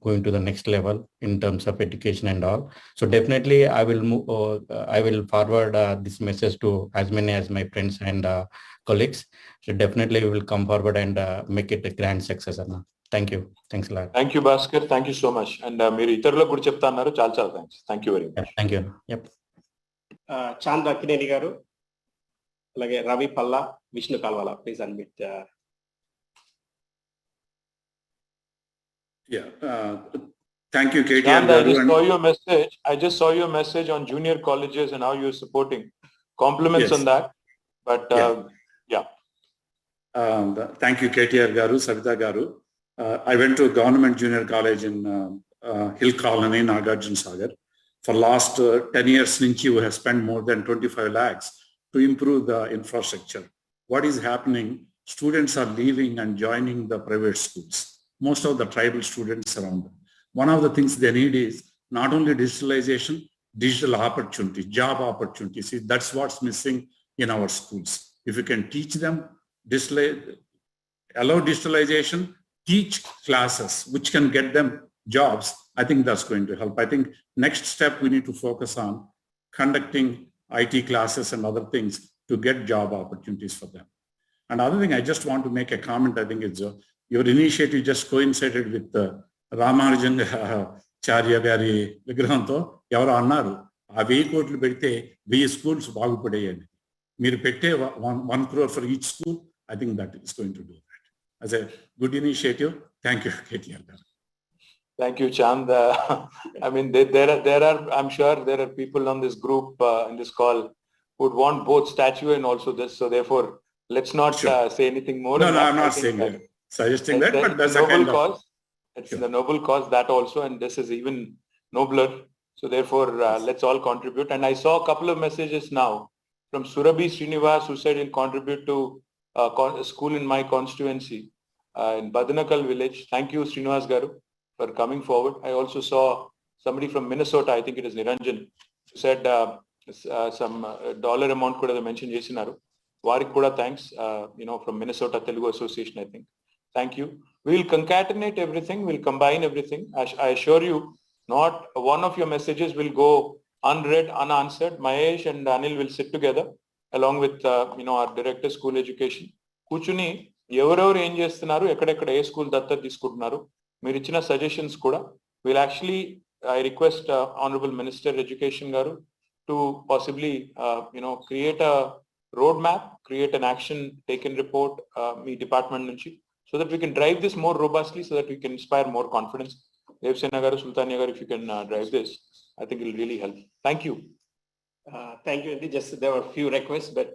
going to the next level in terms of education and all. So definitely I will forward this message to as many as my friends and colleagues. So definitely we will come forward and make it a grand success, Anna. Thank you. Thanks a lot. Thank you, Bhaskar. Thank you so much. And మీరు ఇతరులకు కూడా చెప్తా అన్నారు. చాలా thanks. Thank you very much. Thank you. Yep. Chand Akkineni garu, అలాగే Ravi Palla, Vishnu Kalvala, please unmute. Yeah. Thank you, KTR. Chand, I just saw your message on junior colleges and how you're supporting. Compliments on that. But yeah. Thank you, KTR Garu, Savita Garu. I went to a government junior college in Hill Colony, Nagarjun Sagar. For last 10 years, Nunchi has spent more than 25 lakhs to improve the infrastructure. What is happening? Students are leaving and joining the private schools. Most of the tribal students around them. One of the things they need is not only digitalization, digital opportunity, job opportunities. See, that's what's missing in our schools. If you can teach them, allow digitalization, teach classes which can get them jobs, I think that's going to help. I think next step we need to focus on conducting IT classes and other things to get job opportunities for them. Another thing, I just want to make a comment. I think it's your initiative just coincided with Ramanujan Charya Gari Vigrahanto. Evaru annaru aa 1000 కోట్లు పెడితే 1000 schools బాగుపడేయని. మీరు పెట్టే 1 crore for each school, I think that is going to do that. As a good initiative, thank you, KTR. Thank you, Chand. I mean, there are, I'm sure there are people on this group, in this call, who would want both statue and also this. So therefore, let's not say anything more. No, I'm not saying that. Suggesting that, but that's a noble cause. It's the noble cause that also, and this is even nobler. So therefore, let's all contribute. And I saw a couple of messages now from Surabhi Srinivas, who said he'll contribute to a school in my constituency in Badanakal village. Thank you, Srinivas Garu, for coming forward. I also saw somebody from Minnesota, I think it is Niranjan, who said some dollar amount could have mentioned Jesinaru. Varik kuda thanks, from Minnesota Telugu Association, I think. Thank you. We'll concatenate everything. We'll combine everything. I assure you, not one of your messages will go unread, unanswered. Mahesh and Anil will sit together along with, our director school education. Kuchuni, ఎవరెవరు ఏం చేస్తున్నారు, ఎక్కడెక్కడ ఏ school దత్తత తీసుకుంటున్నారు, మీరు ఇచ్చిన suggestions కూడా will actually, I request Honorable Minister Education Garu to possibly, create a roadmap, create an action taken report, me department nunchi, so that we can drive this more robustly, so that we can inspire more confidence. Devsena Garu, Sultania Garu, if you can drive this, I think it will really help. Thank you. Thank you, Andy. Just there were a few requests, but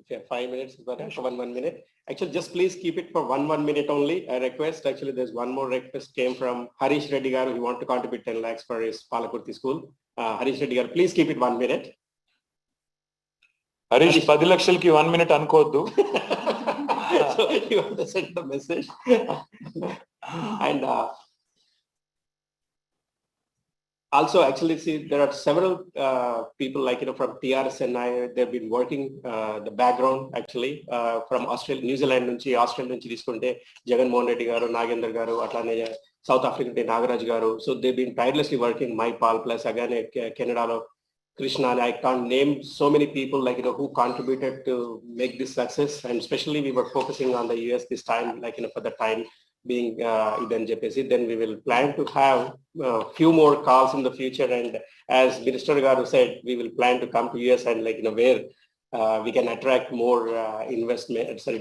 if you have 5 minutes, but for one minute. Actually, just please keep it for one minute only. I request. Actually, there's one more request came from Harish Reddy Garu. He want to contribute 10 lakhs for his Palakurti school. Harish Reddy Garu, please keep it 1 minute. Harish, 10 lakhshalki 1 minute ankoddu. So you want to send the message. And also, actually, see, there are several people like, from TRS and they've been working the background, actually, from Australia, New Zealand, Australia, Jagan Mohan Reddy Garu, Nagendra Garu, Atlane, South African, Nagaraj Garu. So they've been tirelessly working, MyPal, plus again, Canada, Krishna, and I can't name so many people like, who contributed to make this success. And especially we were focusing on the US this time, like, for the time being Idan JPC, then we will plan to have a few more calls in the future. And as Minister Garu said, we will plan to come to US and like, where we can attract more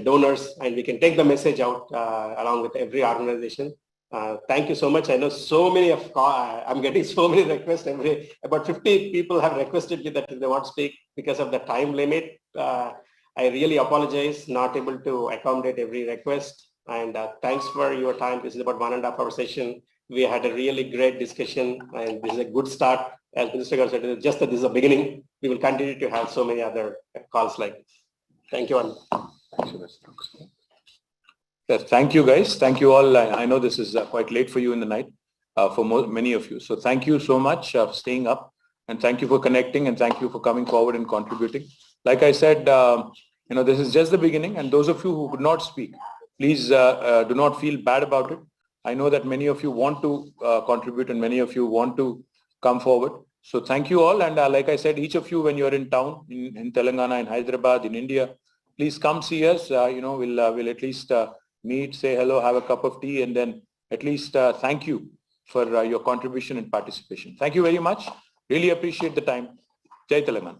donors, and we can take the message out along with every organization. Thank you so much. I know so many I'm getting so many requests about 50 people have requested me that they want to speak because of the time limit. I really apologize, not able to accommodate every request. And thanks for your time. This is about 1.5 hour session. We had a really great discussion, and this is a good start. As Minister Garu said, just that this is a beginning. We will continue to have so many other calls like this. Thank you. Yes, thank you guys. Thank you all. I know this is quite late for you in the night, for many of you. So thank you so much for staying up, and thank you for connecting, and thank you for coming forward and contributing. Like I said, this is just the beginning, and those of you who could not speak, please do not feel bad about it. I know that many of you want to contribute, and many of you want to come forward. So thank you all. And like I said, each of you, when you're in town, in Telangana, in Hyderabad, in India, please come see us. We'll at least meet, say hello, have a cup of tea, and then at least thank you for your contribution and participation. Thank you very much. Really appreciate the time. Jai Telangana.